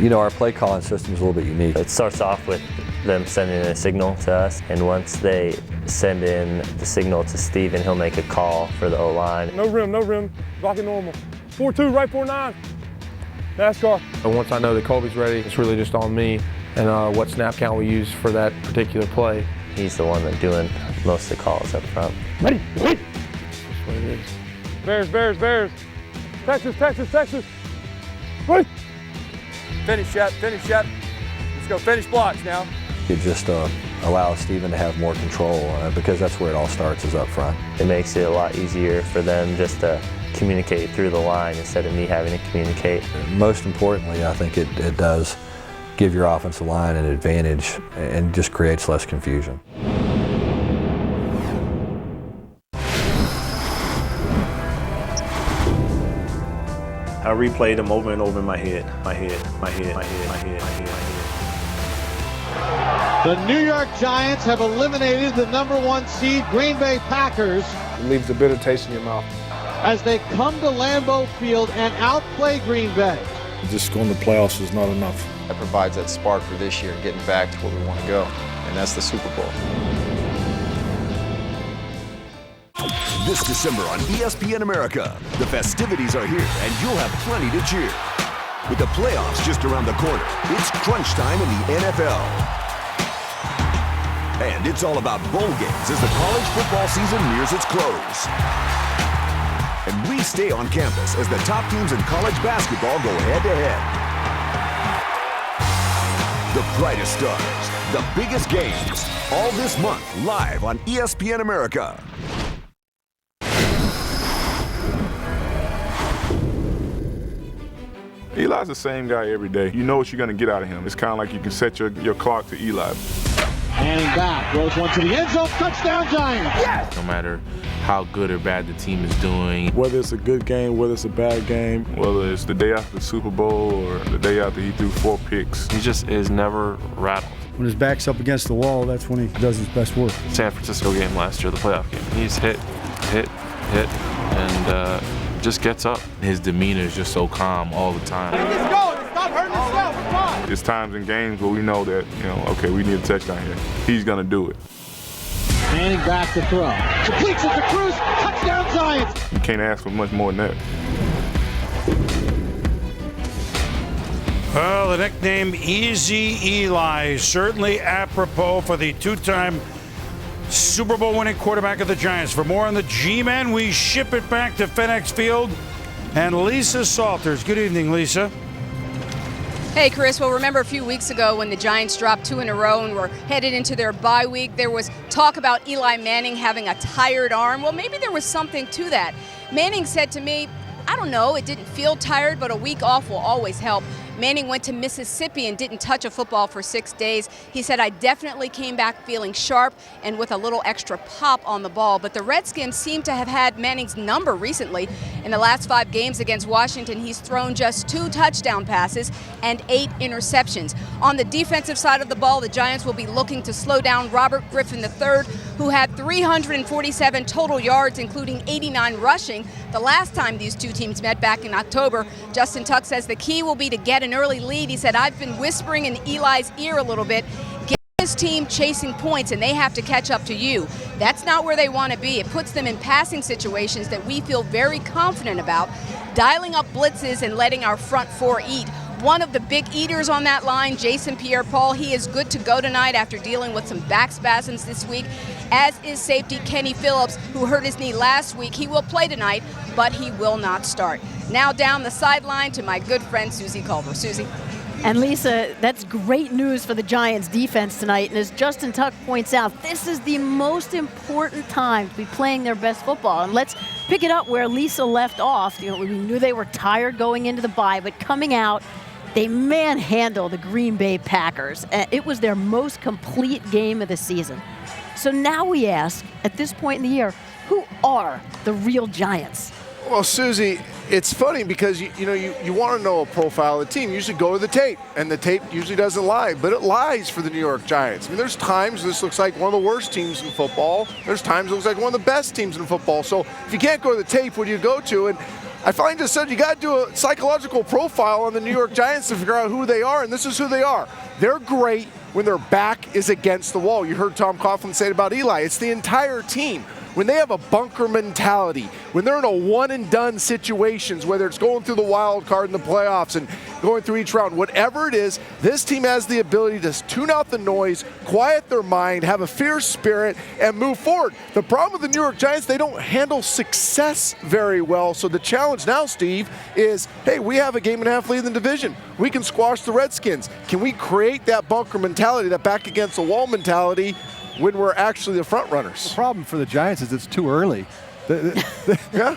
You know, our play calling system is a little bit unique. It starts off with them sending in a signal to us, and once they send in the signal to Steven, he'll make a call for the O-line. No rim. Block it normal. 4-2, right 4-9. NASCAR. And once I know that Colby's ready, it's really just on me and what snap count we use for that particular play. He's the one that's doing most of the calls up front. Ready. That's what it is. Bears. Texas. Ready. Finish shot. Let's go finish blocks now. It just allows Steven to have more control because that's where it all starts is up front. It makes it a lot easier for them just to communicate through the line instead of me having to communicate. Most importantly, I think it does give your offensive line an advantage and just creates less confusion. I replayed them over and over in my head. The New York Giants have eliminated the #1 seed Green Bay Packers. It leaves a bitter taste in your mouth. As they come to Lambeau Field and outplay Green Bay. Just going to the playoffs is not enough. That provides that spark for this year, getting back to where we want to go, and that's the Super Bowl. This December on ESPN America, the festivities are here and you'll have plenty to cheer. With the playoffs just around the corner, it's crunch time in the NFL. And it's all about bowl games as the college football season nears its close. And we stay on campus as the top teams in college basketball go head-to-head. The brightest stars, the biggest games, all this month live on ESPN America. Eli's the same guy every day. You know what you're going to get out of him. It's kind of like you can set your clock to Eli. Handing back, throws one to the end zone, touchdown Giants. Yes! No matter how good or bad the team is doing. Whether it's a good game, whether it's a bad game, whether it's the day after the Super Bowl or the day after he threw 4 picks. He just is never rattled. When his back's up against the wall, that's when he does his best work. San Francisco game last year, the playoff game. He's hit, and just gets up. His demeanor is just so calm all the time. Let's go, stop hurting yourself, come on. There's times in games where we know that, okay, we need a touchdown here. He's going to do it. Handing back to throw. Completes it to Cruz, touchdown Giants. You can't ask for much more than that. Well, the nickname Easy Eli, certainly apropos for the two-time Super Bowl winning quarterback of the Giants. For more on the G-Men, we ship it back to FedEx Field and Lisa Salters. Good evening, Lisa. Hey, Chris. Well, remember a few weeks ago when the Giants dropped 2 in a row and were headed into their bye week, there was talk about Eli Manning having a tired arm. Well, maybe there was something to that. Manning said to me, I don't know, it didn't feel tired, but a week off will always help. Manning went to Mississippi and didn't touch a football for 6 days. He said, I definitely came back feeling sharp and with a little extra pop on the ball. But the Redskins seem to have had Manning's number recently. In the last 5 games against Washington, he's thrown just 2 touchdown passes and 8 interceptions. On the defensive side of the ball, the Giants will be looking to slow down Robert Griffin III, who had 347 total yards, including 89 rushing, the last time these two teams met back in October. Justin Tuck says the key will be to get an early lead. He said, I've been whispering in Eli's ear a little bit. Get this team chasing points and they have to catch up to you. That's not where they want to be. It puts them in passing situations that we feel very confident about, dialing up blitzes and letting our front 4 eat. One of the big eaters on that line, Jason Pierre-Paul, he is good to go tonight after dealing with some back spasms this week, as is safety Kenny Phillips, who hurt his knee last week. He will play tonight, but he will not start. Now down the sideline to my good friend Susie Culver. Susie. And Lisa, that's great news for the Giants defense tonight. And as Justin Tuck points out, this is the most important time to be playing their best football. And let's pick it up where Lisa left off. We knew they were tired going into the bye, but coming out, they manhandled the Green Bay Packers. It was their most complete game of the season. So now we ask, at this point in the year, who are the real Giants? Well, Susie, it's funny because you want to know a profile of the team. You usually go to the tape, and the tape usually doesn't lie, but it lies for the New York Giants. I mean, there's times this looks like one of the worst teams in football. There's times it looks like one of the best teams in football. So if you can't go to the tape, what do you go to? And I finally just said you got to do a psychological profile on the New York Giants to figure out who they are, and this is who they are. They're great when their back is against the wall. You heard Tom Coughlin say it about Eli. It's the entire team. When they have a bunker mentality, when they're in a one-and-done situations, whether it's going through the wild card in the playoffs and going through each round, whatever it is, this team has the ability to tune out the noise, quiet their mind, have a fierce spirit, and move forward. The problem with the New York Giants, they don't handle success very well. So the challenge now, Steve, is, hey, we have a game-and-a-half lead in the division. We can squash the Redskins. Can we create that bunker mentality, that back-against-the-wall mentality, when we're actually the front runners? The problem for the Giants is it's too early. They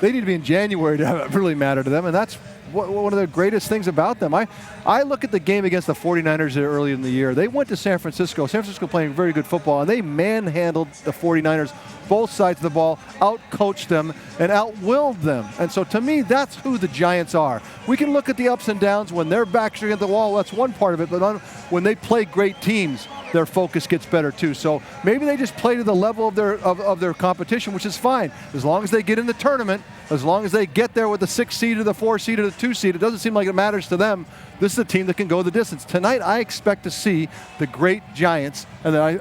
need to be in January to have it really matter to them, and that's one of the greatest things about them. I look at the game against the 49ers early in the year. They went to San Francisco playing very good football, and they manhandled the 49ers, both sides of the ball, out-coached them, and out-willed them. And so to me, that's who the Giants are. We can look at the ups and downs. When their backs are against the wall, that's one part of it, but when they play great teams, their focus gets better too. So maybe they just play to the level of their competition, which is fine. As long as they get in the tournament, as long as they get there with the 6 seed or the 4 seed or the 2 seed, it doesn't seem like it matters to them. This is a team that can go the distance. Tonight, I expect to see the great Giants, and then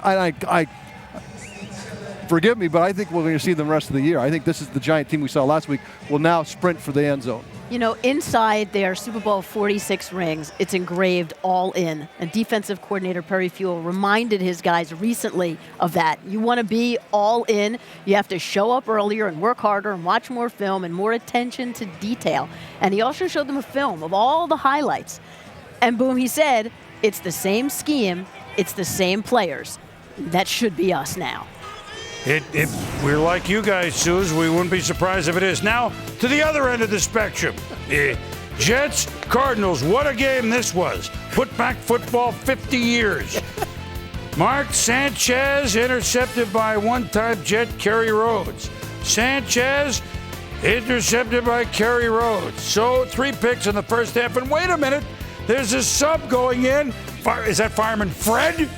forgive me, but I think we're going to see them the rest of the year. I think this is the Giant team we saw last week will now sprint for the end zone. You know, inside their Super Bowl 46 rings, it's engraved all in. And defensive coordinator Perry Fuel reminded his guys recently of that. You want to be all in, you have to show up earlier and work harder and watch more film and more attention to detail. And he also showed them a film of all the highlights. And boom, he said, it's the same scheme, it's the same players. That should be us now. If we're like you guys, Suze, we wouldn't be surprised if it is. Now, to the other end of the spectrum. Jets, Cardinals, what a game this was. Put back football 50 years. Mark Sanchez intercepted by one-time Jet Kerry Rhodes. Sanchez intercepted by Kerry Rhodes. So 3 picks in the first half. And wait a minute, there's a sub going in. Is that fireman Fred?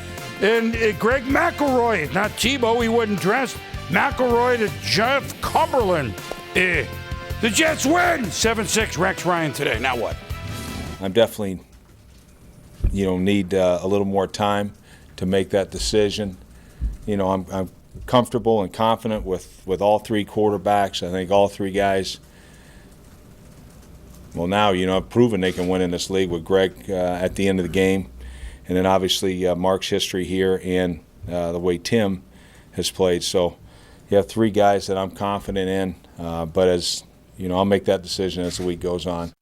And Greg McElroy, not Tebow, he wasn't dressed. McElroy to Jeff Cumberland. The Jets win 7-6. Rex Ryan today. Now what? I'm definitely, need a little more time to make that decision. I'm comfortable and confident with all 3 quarterbacks. I think all 3 guys, well, now, have proven they can win in this league with Greg at the end of the game. And then obviously Mark's history here and the way Tim has played. So you have 3 guys that I'm confident in, but as I'll make that decision as the week goes on.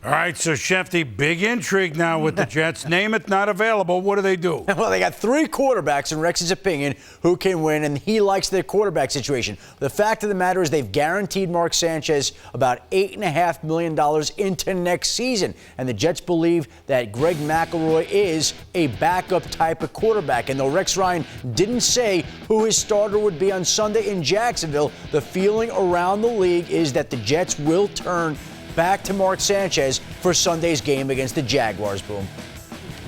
All right, so Shefty, big intrigue now with the Jets. Name it, not available. What do they do? Well, they got 3 quarterbacks, in Rex's opinion, who can win, and he likes their quarterback situation. The fact of the matter is they've guaranteed Mark Sanchez about $8.5 million into next season, and the Jets believe that Greg McElroy is a backup type of quarterback. And though Rex Ryan didn't say who his starter would be on Sunday in Jacksonville, the feeling around the league is that the Jets will turn back to Mark Sanchez for Sunday's game against the Jaguars, Boom.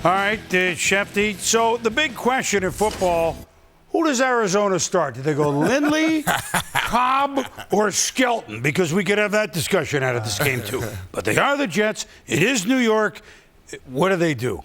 All right, Shefty. So the big question in football, who does Arizona start? Do they go Lindley, Cobb, or Skelton? Because we could have that discussion out of this game, too. But they are the Jets. It is New York. What do they do?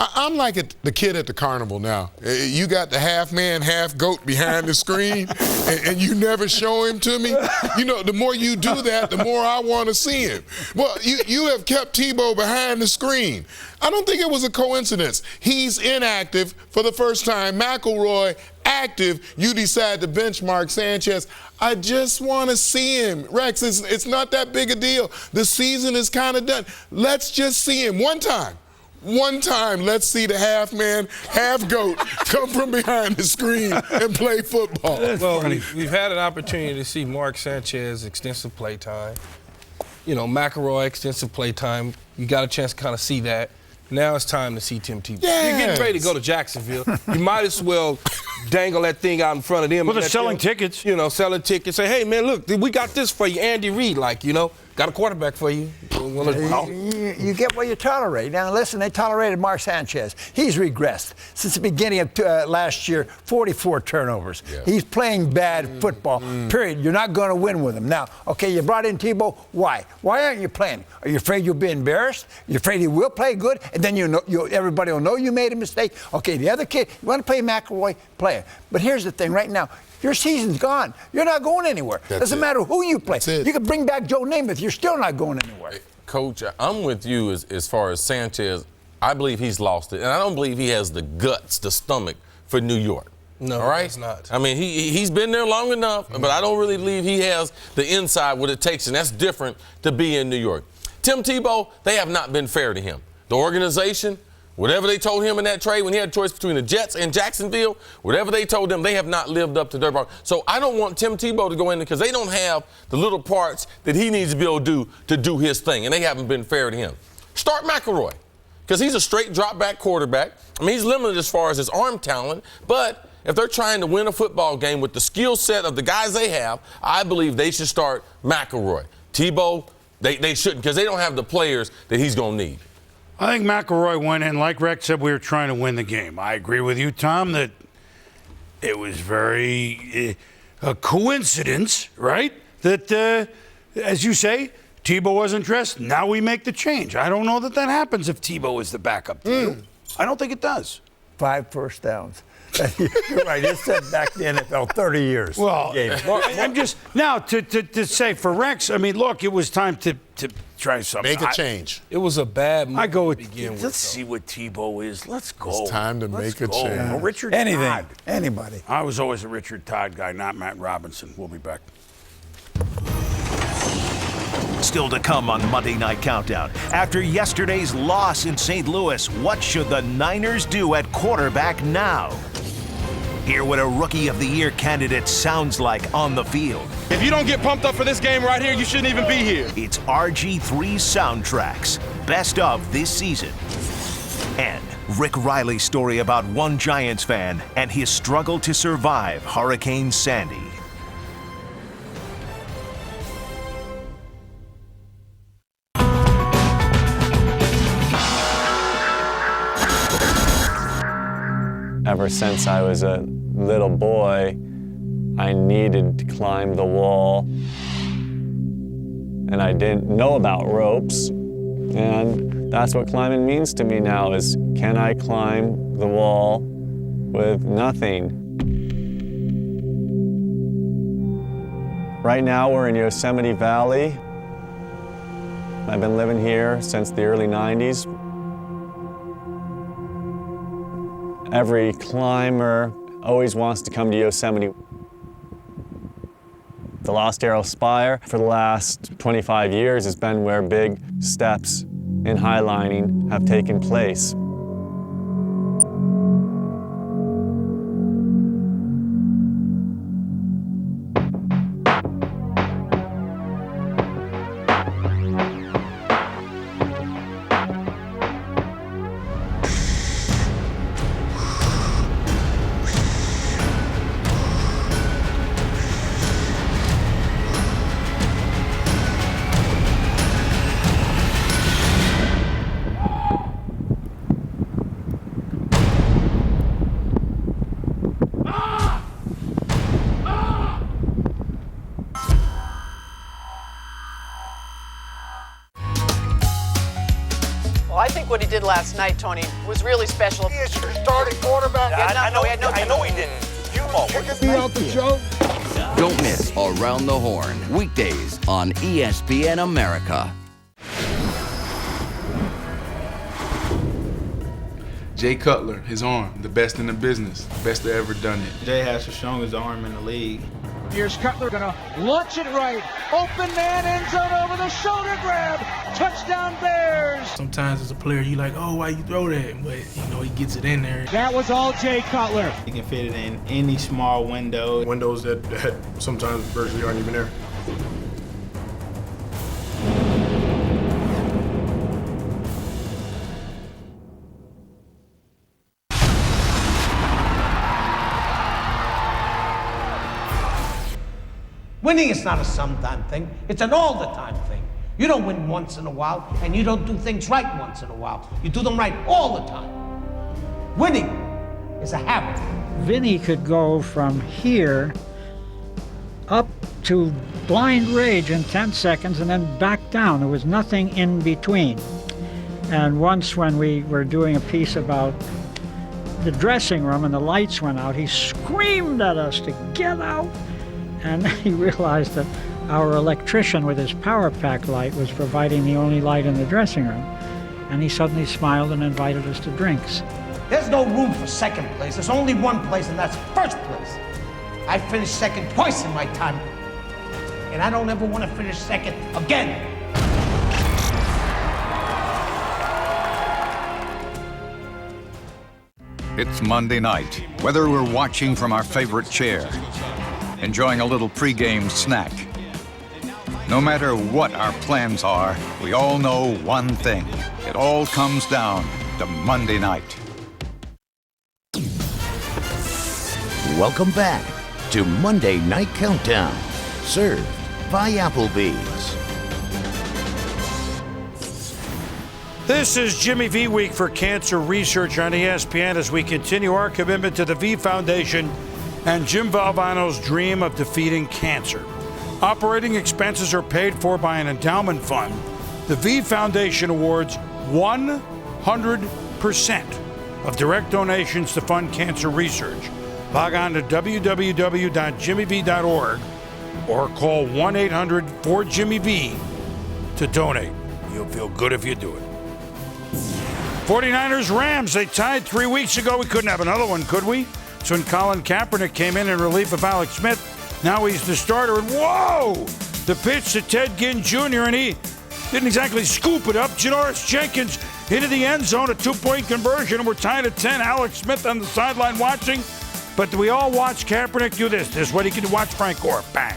I'm like the kid at the carnival now. You got the half man, half goat behind the screen, and you never show him to me. The more you do that, the more I want to see him. Well, you have kept Tebow behind the screen. I don't think it was a coincidence. He's inactive for the first time. McElroy active. You decide to benchmark Sanchez. I just want to see him. Rex, it's not that big a deal. The season is kind of done. Let's just see him one time. One time, let's see the half man, half goat come from behind the screen and play football. Well, we've had an opportunity to see Mark Sanchez extensive play time. McElroy extensive play time. You got a chance to kind of see that. Now it's time to see Tim Tebow. Yes. You're getting ready to go to Jacksonville. You might as well dangle that thing out in front of them. Well, they're selling tickets. Selling tickets. Say, hey, man, look, we got this for you. Andy Reid, got a quarterback for you. You get what you tolerate. Now, listen, they tolerated Mark Sanchez. He's regressed since the beginning of last year, 44 turnovers. Yeah. He's playing bad football, period. You're not going to win with him. Now, okay, you brought in Tebow. Why? Why aren't you playing? Are you afraid you'll be embarrassed? You're afraid he will play good? And then everybody will know you made a mistake? Okay, the other kid, you want to play McElroy? Play him. But here's the thing right now. Your season's gone. You're not going anywhere. Doesn't matter who you play. You can bring back Joe Namath. You're still not going anywhere. Coach, I'm with you as far as Sanchez. I believe he's lost it, and I don't believe he has the guts, the stomach for New York. No, all right? he's not. I mean, he's been there long enough, but I don't really believe he has the inside what it takes, and that's different to be in New York. Tim Tebow, they have not been fair to him. The organization, whatever they told him in that trade when he had a choice between the Jets and Jacksonville, whatever they told them, they have not lived up to their part. So I don't want Tim Tebow to go in there because they don't have the little parts that he needs to be able to do his thing, and they haven't been fair to him. Start McElroy because he's a straight drop-back quarterback. I mean, he's limited as far as his arm talent, but if they're trying to win a football game with the skill set of the guys they have, I believe they should start McElroy. Tebow, they shouldn't because they don't have the players that he's going to need. I think McElroy went in, like Rex said, we were trying to win the game. I agree with you, Tom, that it was very a coincidence, right? That, as you say, Tebow wasn't dressed. Now we make the change. I don't know that happens if Tebow is the backup. I don't think it does. 5 first downs. You're right. It set back the NFL 30 years. Well, I'm just now to say for Rex. I mean, look, it was time to try something. Make a change. It was a bad move I go with. to begin with. Let's see what Tebow is. Let's go. It's time to make a change. Oh, Richard Anything. Todd. Anybody. I was always a Richard Todd guy, not Matt Robinson. We'll be back. Still to come on Monday Night Countdown. After yesterday's loss in St. Louis, what should the Niners do at quarterback now? Hear what a Rookie of the Year candidate sounds like on the field. If you don't get pumped up for this game right here, you shouldn't even be here. It's RG3 soundtracks, best of this season. And Rick Riley's story about one Giants fan and his struggle to survive Hurricane Sandy. Ever since I was a little boy, I needed to climb the wall. And I didn't know about ropes. And that's what climbing means to me now is, can I climb the wall with nothing? Right now we're in Yosemite Valley. I've been living here since the early 90s. Every climber always wants to come to Yosemite. The Lost Arrow Spire for the last 25 years has been where big steps in highlining have taken place. Well, I think what he did last night, Tony, was really special. He is your starting quarterback. I know he didn't. Be out the show. Don't miss Around the Horn, weekdays on ESPN America. Jay Cutler, his arm, the best in the business, best that ever done it. Jay has the strongest arm in the league. Here's Cutler gonna launch it right. Open man, end zone over the shoulder grab. Touchdown Bears. Sometimes as a player, you like, oh, why you throw that? But, you know, he gets it in there. That was all Jay Cutler. He can fit it in any small window. Windows that sometimes virtually aren't even there. Winning is not a sometime thing, it's an all-the-time thing. You don't win once in a while, and you don't do things right once in a while. You do them right all the time. Winning is a habit. Vinny could go from here up to blind rage in 10 seconds and then back down. There was nothing in between. And once when we were doing a piece about the dressing room and the lights went out, he screamed at us to get out. And then he realized that our electrician with his power pack light was providing the only light in the dressing room. And he suddenly smiled and invited us to drinks. There's no room for second place. There's only one place, and that's first place. I finished second twice in my time, and I don't ever want to finish second again. It's Monday night, whether we're watching from our favorite chair, enjoying a little pregame snack. No matter what our plans are, we all know one thing. It all comes down to Monday night. Welcome back to Monday Night Countdown, served by Applebee's. This is Jimmy V Week for Cancer Research on ESPN as we continue our commitment to the V Foundation and Jim Valvano's dream of defeating cancer. Operating expenses are paid for by an endowment fund. The V Foundation awards 100% of direct donations to fund cancer research. Log on to www.jimmyv.org or call 1-800-4JIMMY-V to donate. You'll feel good if you do it. 49ers Rams, they tied 3 weeks ago. We couldn't have another one, could we? So when Colin Kaepernick came in relief of Alex Smith, now he's the starter. And whoa! The pitch to Ted Ginn Jr., and he didn't exactly scoop it up. Janoris Jenkins into the end zone, a 2-point conversion, and we're tied at 10. Alex Smith on the sideline watching. But we all watch Kaepernick do this. This is what he can do. Watch Frank Gore. Bang.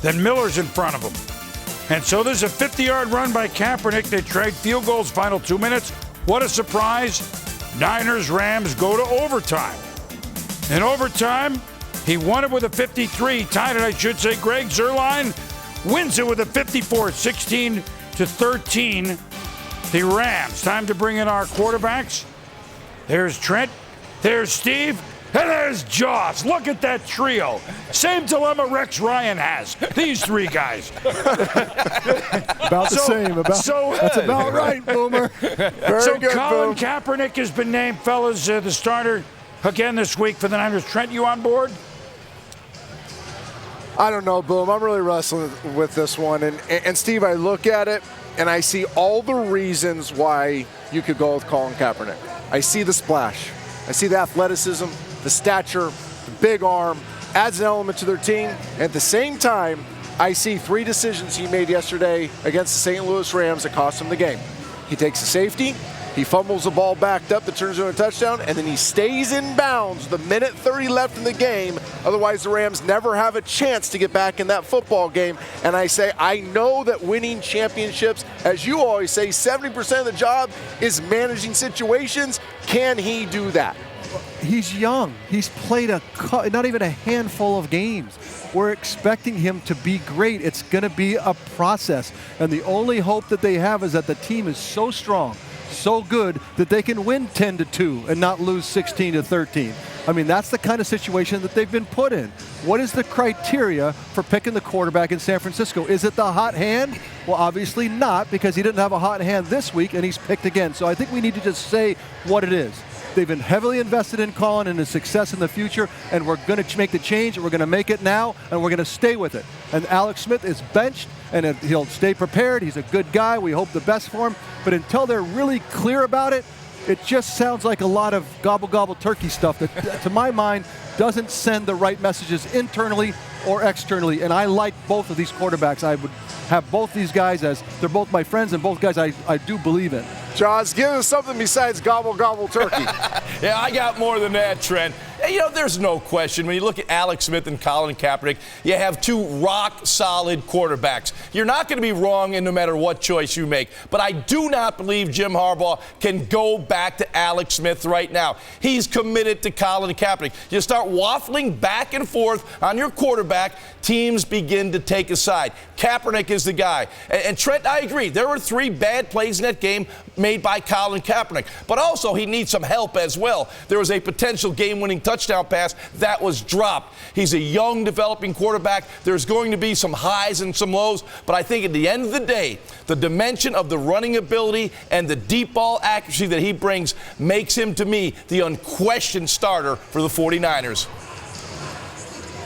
Then Miller's in front of him. And so there's a 50-yard run by Kaepernick. They trade field goals, final 2 minutes. What a surprise. Niners-Rams go to overtime. In overtime, he won it with a 53. Tied it, I should say. Greg Zuerlein wins it with a 54, 16-13. The Rams. Time to bring in our quarterbacks. There's Trent. There's Steve. And there's Joss. Look at that trio. Same dilemma Rex Ryan has. These three guys. About the same. That's about right, Boomer. So Colin Kaepernick has been named, fellas, the starter again this week for the Niners. Trent, you on board? I don't know, Boom. I'm really wrestling with this one. And Steve, I look at it, and I see all the reasons why you could go with Colin Kaepernick. I see the splash. I see the athleticism, the stature, the big arm, adds an element to their team. At the same time, I see 3 decisions he made yesterday against the St. Louis Rams that cost him the game. He takes a safety, he fumbles the ball backed up that turns into a touchdown, and then he stays in bounds the minute 30 left in the game. Otherwise, the Rams never have a chance to get back in that football game. And I say, I know that winning championships, as you always say, 70% of the job is managing situations. Can he do that? He's young. He's played not even a handful of games. We're expecting him to be great. It's going to be a process. And the only hope that they have is that the team is so strong, so good, that they can win 10-2 and not lose 16-13. I mean, that's the kind of situation that they've been put in. What is the criteria for picking the quarterback in San Francisco? Is it the hot hand? Well, obviously not, because he didn't have a hot hand this week and he's picked again. So I think we need to just say what it is. They've been heavily invested in Colin and his success in the future, and we're going to make the change, and we're going to make it now, and we're going to stay with it. And Alex Smith is benched, and he'll stay prepared. He's a good guy. We hope the best for him. But until they're really clear about it, it just sounds like a lot of gobble-gobble turkey stuff that, to my mind, doesn't send the right messages internally or externally. And I like both of these quarterbacks. I would have both these guys as they're both my friends and both guys I do believe in. Jaws, give us something besides gobble turkey. Yeah, I got more than that, Trent. Hey, there's no question. When you look at Alex Smith and Colin Kaepernick, you have 2 rock-solid quarterbacks. You're not going to be wrong in no matter what choice you make. But I do not believe Jim Harbaugh can go back to Alex Smith right now. He's committed to Colin Kaepernick. You start waffling back and forth on your quarterback, teams begin to take a side. Kaepernick is the guy. And Trent, I agree. There were 3 bad plays in that game made by Colin Kaepernick. But also, he needs some help as well. There was a potential game-winning touchdown pass that was dropped. He's a young, developing quarterback. There's going to be some highs and some lows, but I think at the end of the day, the dimension of the running ability and the deep ball accuracy that he brings makes him, to me, the unquestioned starter for the 49ers.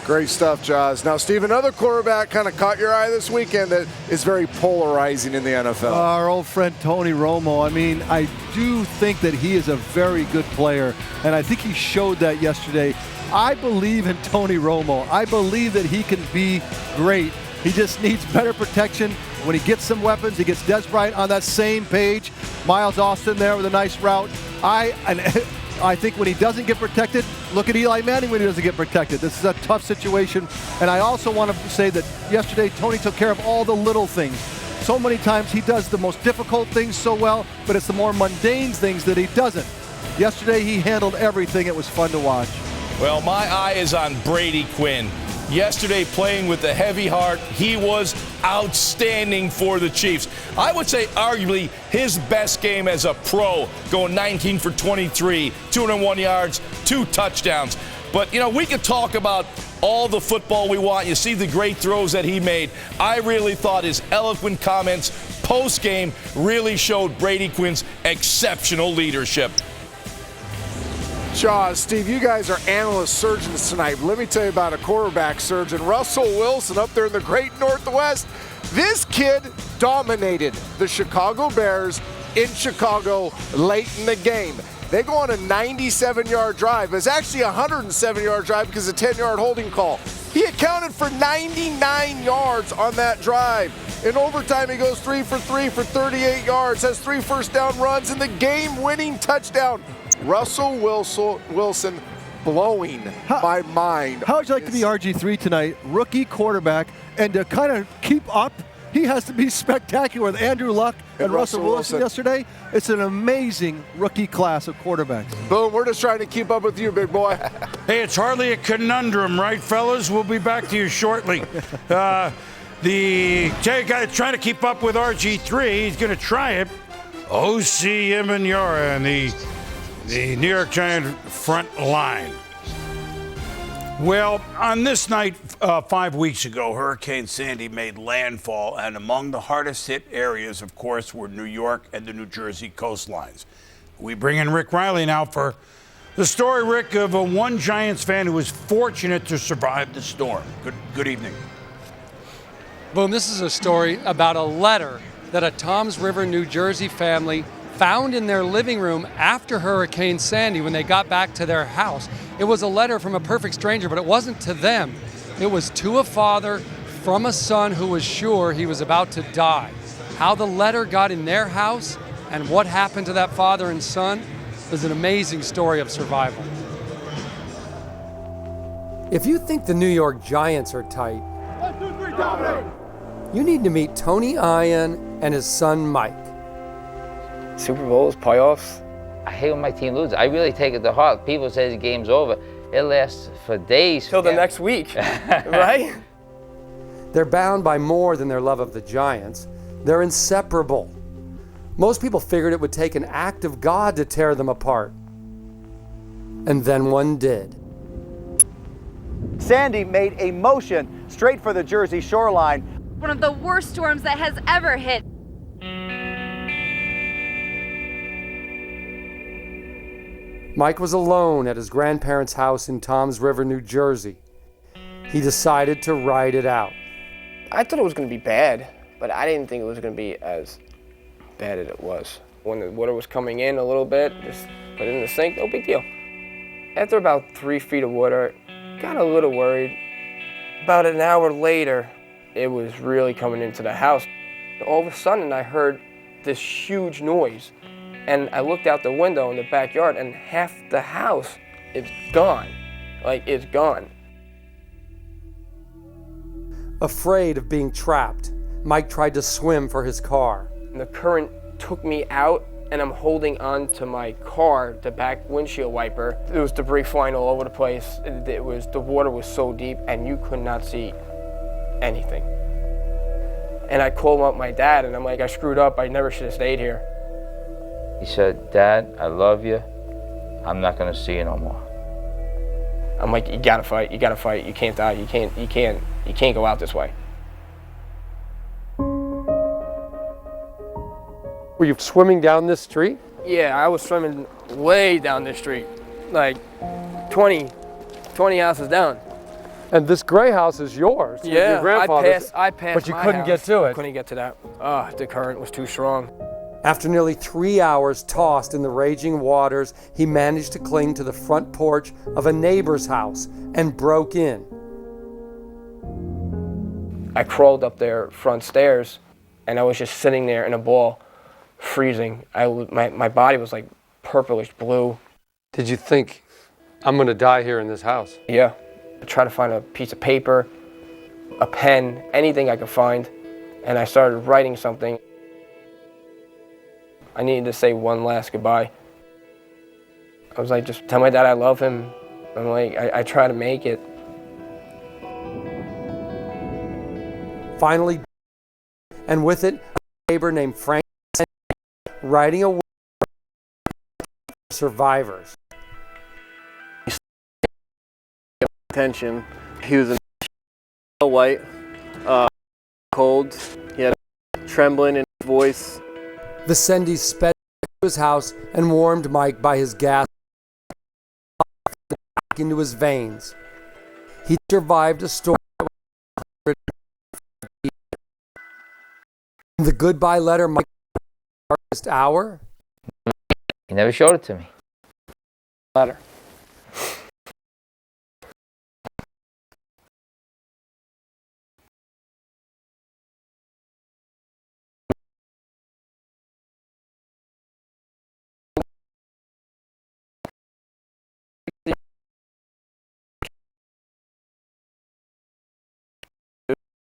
Great stuff, Jaws. Now, Steve, another quarterback kind of caught your eye this weekend that is very polarizing in the NFL. Our old friend Tony Romo. I mean, I do think that he is a very good player, and I think he showed that yesterday. I believe in Tony Romo. I believe that he can be great. He just needs better protection. When he gets some weapons, he gets Des Bryant on that same page. Miles Austin there with a nice route. I think when he doesn't get protected, look at Eli Manning when he doesn't get protected. This is a tough situation. And I also want to say that yesterday Tony took care of all the little things. So many times he does the most difficult things so well, but it's the more mundane things that he doesn't. Yesterday he handled everything. It was fun to watch. Well, my eye is on Brady Quinn. Yesterday, playing with a heavy heart, he was outstanding for the Chiefs. I would say arguably his best game as a pro, going 19 for 23, 201 yards, 2 touchdowns. But, we could talk about all the football we want. You see the great throws that he made. I really thought his eloquent comments post-game really showed Brady Quinn's exceptional leadership. Shaw, Steve, you guys are analyst surgeons tonight. Let me tell you about a quarterback surgeon, Russell Wilson, up there in the great Northwest. This kid dominated the Chicago Bears in Chicago late in the game. They go on a 97-yard drive. It's actually a 107-yard drive because of a 10-yard holding call. He accounted for 99 yards on that drive. In overtime, he goes 3 for 3 for 38 yards, has 3 first-down runs, and the game-winning touchdown. Russell Wilson blowing my mind. How would you like to be RG3 tonight, rookie quarterback, and to kind of keep up? He has to be spectacular with Andrew Luck and Russell Wilson yesterday. It's an amazing rookie class of quarterbacks. Boom, we're just trying to keep up with you, big boy. Hey, it's hardly a conundrum, right, fellas? We'll be back to you shortly. Trying to keep up with RG3. He's going to try it. O.C. Imanara and the New York Giants front line. Well, on this night 5 weeks ago, Hurricane Sandy made landfall, and among the hardest hit areas, of course, were New York and the New Jersey coastlines. We bring in Rick Riley now for the story, Rick, of one Giants fan who was fortunate to survive the storm. Good evening. Boom, this is a story about a letter that a Toms River, New Jersey family found in their living room after Hurricane Sandy when they got back to their house. It was a letter from a perfect stranger, but it wasn't to them. It was to a father from a son who was sure he was about to die. How the letter got in their house and what happened to that father and son is an amazing story of survival. If you think the New York Giants are tight, 1, 2, 3, dominate! You need to meet Tony Neion and his son Mike. Super Bowls, playoffs. I hate when my team loses. I really take it to heart. People say the game's over. It lasts for days. Till the next week, right? They're bound by more than their love of the Giants. They're inseparable. Most people figured it would take an act of God to tear them apart. And then one did. Sandy made a motion straight for the Jersey shoreline. One of the worst storms that has ever hit. Mike was alone at his grandparents' house in Toms River, New Jersey. He decided to ride it out. I thought it was going to be bad, but I didn't think it was going to be as bad as it was. When the water was coming in a little bit, just put it in the sink, no big deal. After about 3 feet of water, got a little worried. About an hour later, it was really coming into the house. All of a sudden, I heard this huge noise. And I looked out the window in the backyard, and half the house is gone. Like, it's gone. Afraid of being trapped, Mike tried to swim for his car. And the current took me out, and I'm holding on to my car, the back windshield wiper. There was debris flying all over the place. The water was so deep, and you could not see anything. And I called up my dad, and I'm like, I screwed up. I never should have stayed here. He said, Dad, I love you. I'm not going to see you no more. I'm like, you gotta fight, you gotta fight. You can't die, you can't go out this way. Were you swimming down this street? Yeah, I was swimming way down this street, like 20 houses down. And this gray house is yours. Yeah, your grandfather's, I passed but you my couldn't house. get to it. Couldn't get to that. The current was too strong. After nearly 3 hours tossed in the raging waters, he managed to cling to the front porch of a neighbor's house and broke in. I crawled up their front stairs, and I was just sitting there in a ball, freezing. My body was like purplish blue. Did you think, I'm gonna die here in this house? Yeah. I tried to find a piece of paper, a pen, anything I could find, and I started writing something. I needed to say one last goodbye. I was like, just tell my dad I love him. I'm like, I try to make it. Finally, and with it, a neighbor named Frank writing a word for survivors. Attention. He was a white, cold. He had trembling in his voice. Vicendes sped to his house and warmed Mike by his gas. into his veins. He survived a storm. The goodbye letter might be the darkest hour. He never showed it to me. Letter.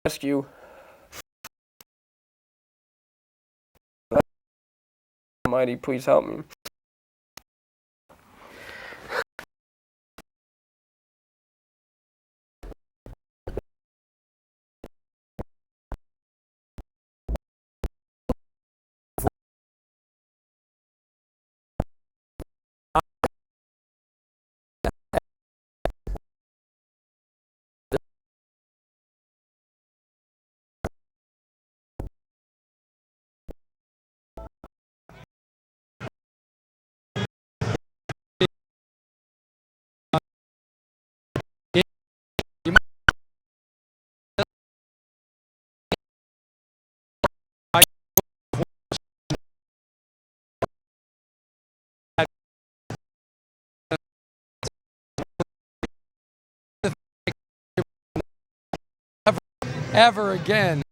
Rescue. Almighty, please help me. Ever again.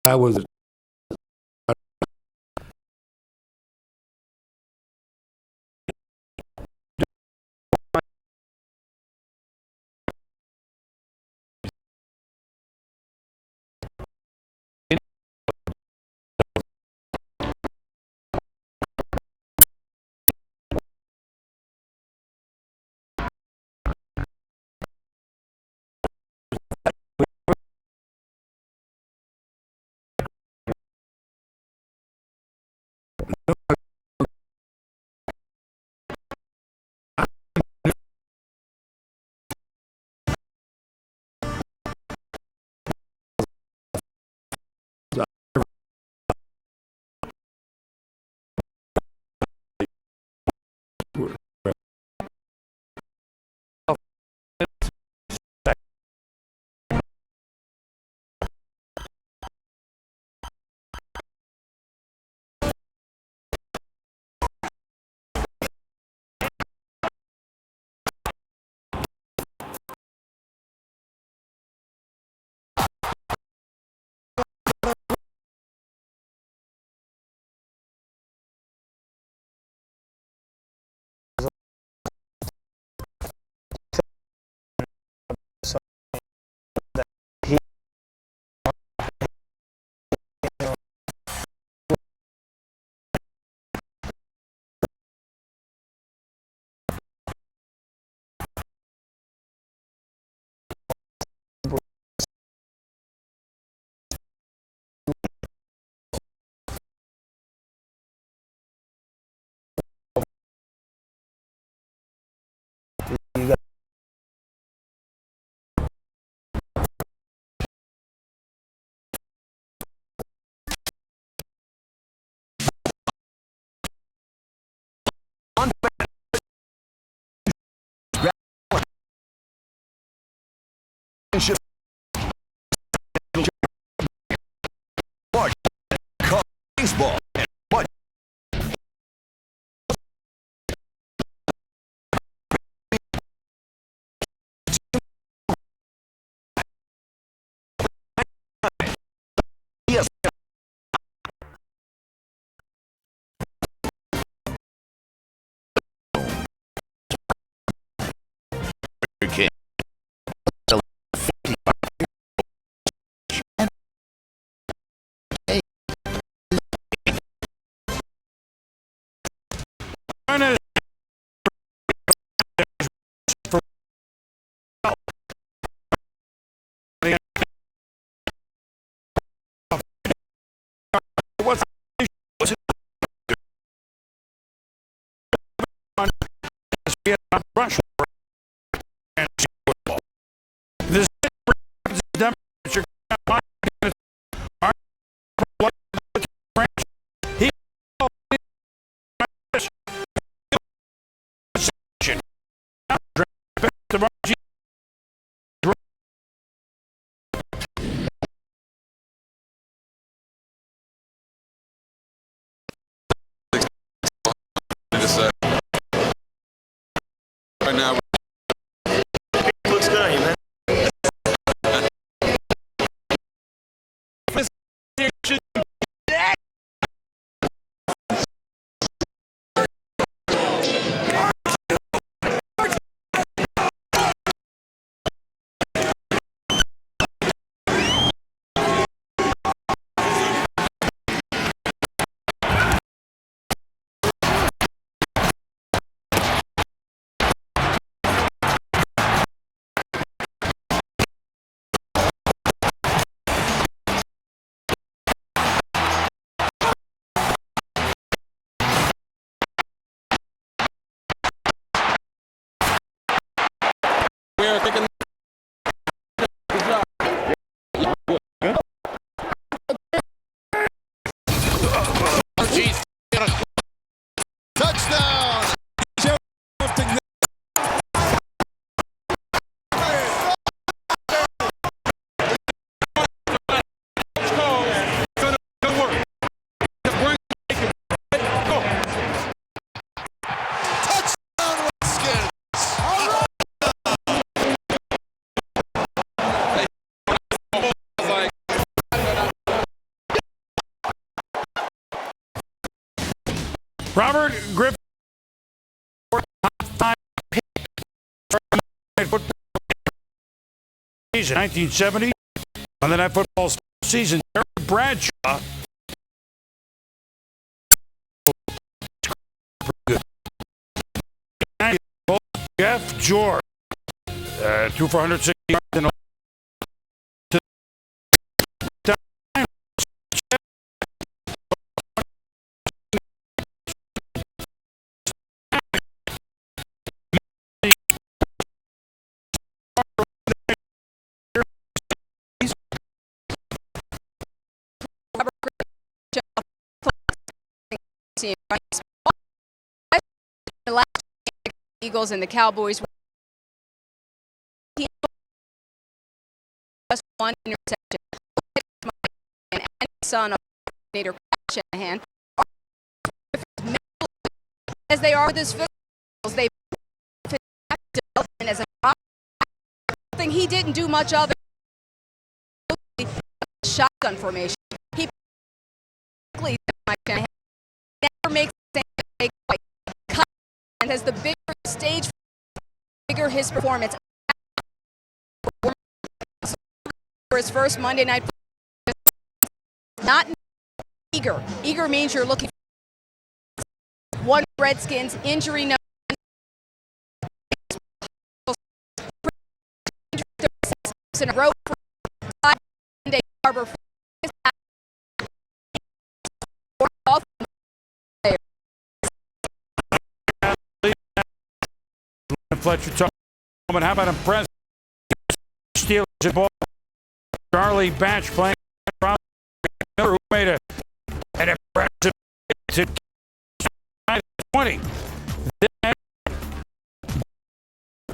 I was be a rush for fantasy football. This demonstrates right now. Looks good, man. We are thinking. Touchdown! Robert Griffin, season 1970, Monday Night Football season. Terry Bradshaw, Jeff George, 2 for 160 yards and Eagles and the Cowboys. Just one interception. And son of Nader Shanahan. As they are with his footballs, they development as a thing he didn't do much other shotgun formation. He never makes the same mistake. And has the bigger stage, bigger his performance. For his first Monday night, not eager. Eager means you're looking for one Redskins injury no. In a row for Harbor. Fletcher talking. How about impressive Steelers ball? Charlie Batch playing Miller, who made an impressive to 20. Then,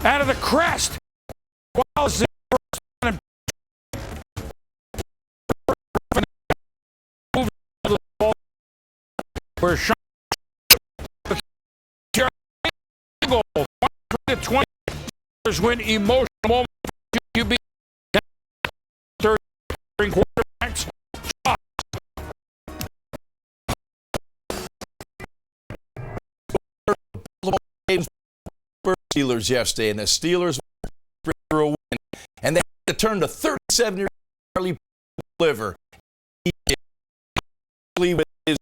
out of the crest, Wallace the first one moved the ball where Sean goal. 20 win emotional moment. You be third string quarterbacks. Steelers yesterday, and the Steelers were a win, and they had to turn to 37-year-old Charlie liver. He with his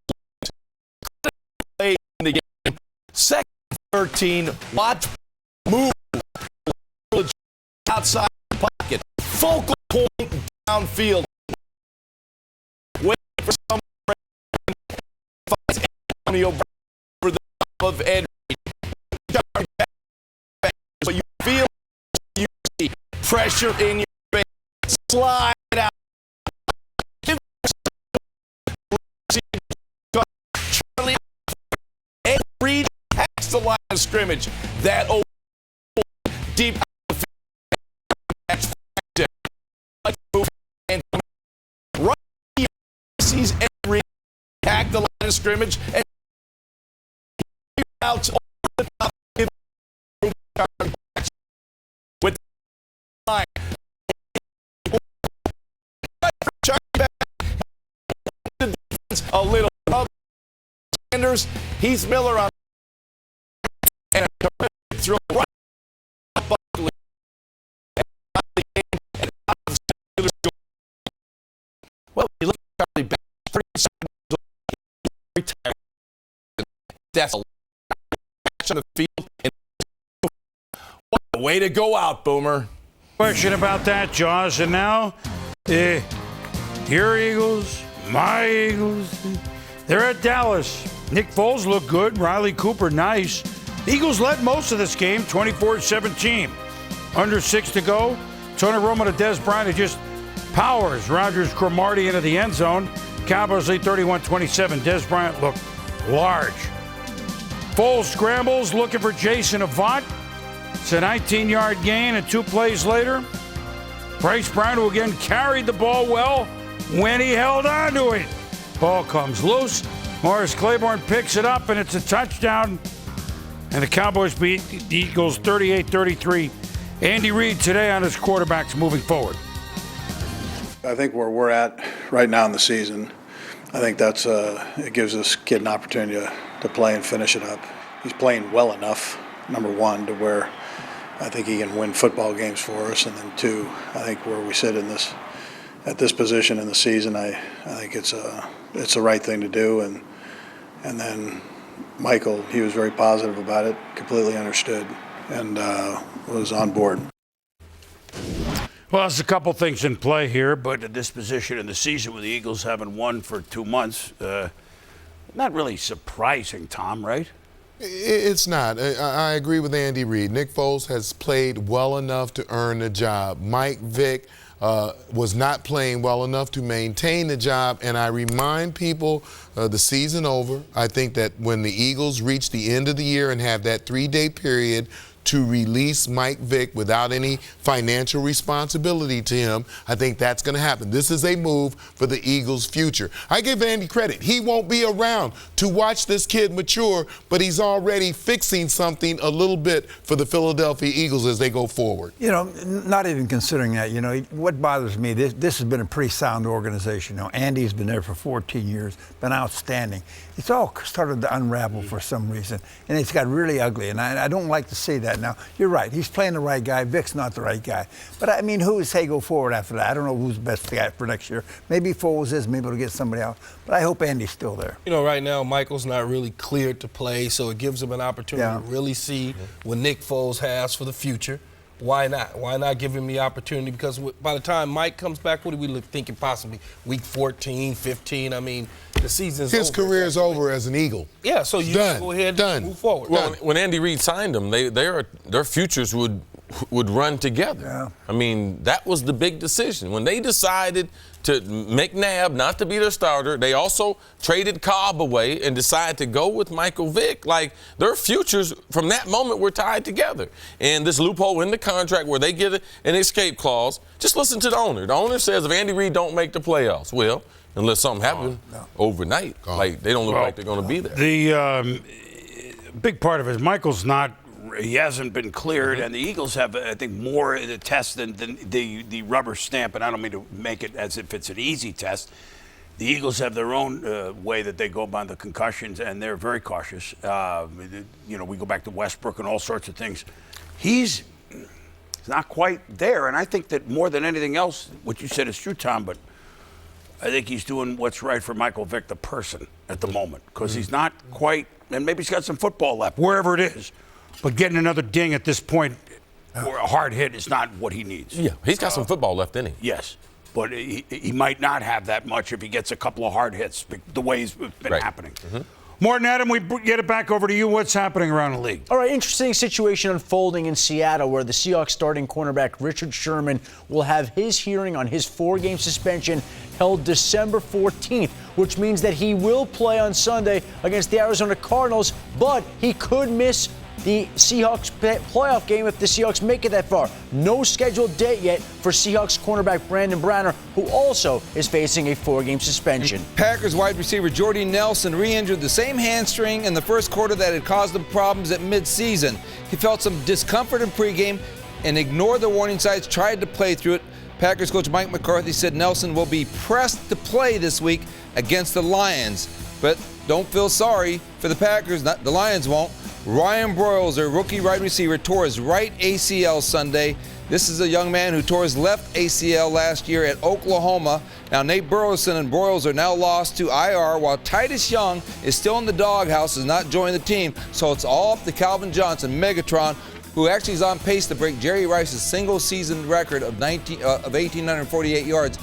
play in the game. Second 13, watch move outside the pocket, focal point downfield. Wait for some finds Antonio over the top of Ed. pressure in your face, slide out. Charlie and Reed past the line of scrimmage. That old deep and right sees Reed pack the line of scrimmage and out over the top with the line. A little Sanders, Heath Miller on and a throw right Buckley. Well, you look at Charlie back, that's a on the field. What a way to go out, Boomer. Question about that, Jaws. And now, your Eagles, my Eagles, they're at Dallas. Nick Foles looked good. Riley Cooper, nice. The Eagles led most of this game, 24-17. Under 6 to go. Tony Romo to Dez Bryant, just powers Rogers Cromartie into the end zone. Cowboys lead 31-27. Dez Bryant looked large. Foles scrambles, looking for Jason Avant. It's a 19-yard gain, and 2 plays later, Bryce Brown, who again carried the ball well when he held on to it. Ball comes loose. Morris Claiborne picks it up, and it's a touchdown. And the Cowboys beat the Eagles 38-33. Andy Reid today on his quarterbacks moving forward. I think where we're at right now in the season, I think that's it gives this kid an opportunity to play and finish it up. He's playing well enough, number one, to where I think he can win football games for us, and then 2, I think where we sit in this at this position in the season, I think it's the right thing to do, and then Michael, he was very positive about it, completely understood, and was on board. Well, there's a couple things in play here, but at this position in the season with the Eagles haven't won for 2 months, not really surprising, Tom, right? It's not. I agree with Andy Reid. Nick Foles has played well enough to earn the job. Mike Vick was not playing well enough to maintain the job, and I remind people the season over. I think that when the Eagles reach the end of the year and have that 3-day period to release Mike Vick without any financial responsibility to him, I think that's going to happen. This is a move for the Eagles' future. I give Andy credit. He won't be around to watch this kid mature, but he's already fixing something a little bit for the Philadelphia Eagles as they go forward. You know, not even considering that, you know, what bothers me, this has been a pretty sound organization. You know, Andy's been there for 14 years, been outstanding. It's all started to unravel for some reason, and it's got really ugly, and I don't like to see that. Now, you're right. He's playing the right guy. Vic's not the right guy. But, I mean, who would say go forward after that? I don't know who's the best guy for next year. Maybe Foles is. Maybe it'll get somebody else. But I hope Andy's still there. You know, right now, Michael's not really cleared to play, so it gives him an opportunity to really see what Nick Foles has for the future. Why not? Why not give him the opportunity? Because by the time Mike comes back, what are we thinking possibly? Week 14, 15? I mean, the season's over. His career is over as an Eagle. Yeah, so you go ahead and move forward. Well, when Andy Reid signed them, their futures would run together. Yeah. I mean, that was the big decision. When they decided to make McNabb not to be their starter, they also traded Cobb away and decided to go with Michael Vick. Like, their futures from that moment were tied together. And this loophole in the contract where they get an escape clause, just listen to the owner. The owner says if Andy Reid don't make the playoffs, well, unless something happens overnight, like they don't look like they're going to be there. The big part of it is Michael's not. He hasn't been cleared, and the Eagles have, I think, more in the test than the rubber stamp, and I don't mean to make it as if it's an easy test. The Eagles have their own way that they go about the concussions, and they're very cautious. You know, we go back to Westbrook and all sorts of things. He's not quite there, and I think that more than anything else, what you said is true, Tom, but I think he's doing what's right for Michael Vick, the person, at the moment, because he's not quite, and maybe he's got some football left, wherever it is. But getting another ding at this point, or a hard hit, is not what he needs. Yeah, he's got some football left in him. Yes, but he might not have that much if he gets a couple of hard hits, the way it's been happening. Morton, Adam, we get it back over to you. What's happening around the league? All right, interesting situation unfolding in Seattle where the Seahawks starting cornerback Richard Sherman will have his hearing on his 4-game suspension held December 14th, which means that he will play on Sunday against the Arizona Cardinals, but he could miss the Seahawks playoff game if the Seahawks make it that far. No scheduled date yet for Seahawks cornerback Brandon Browner, who also is facing a 4-game suspension. Packers wide receiver Jordy Nelson re-injured the same hamstring in the first quarter that had caused him problems at midseason. He felt some discomfort in pregame and ignored the warning signs, tried to play through it. Packers coach Mike McCarthy said Nelson will be pressed to play this week against the Lions. But don't feel sorry for the Packers, the Lions won't. Ryan Broyles, their rookie wide receiver, tore his right ACL Sunday. This is a young man who tore his left ACL last year at Oklahoma. Now, Nate Burleson and Broyles are now lost to IR, while Titus Young is still in the doghouse, has not joined the team. So it's all up to Calvin Johnson, Megatron, who actually is on pace to break Jerry Rice's single-season record of 1,848 yards.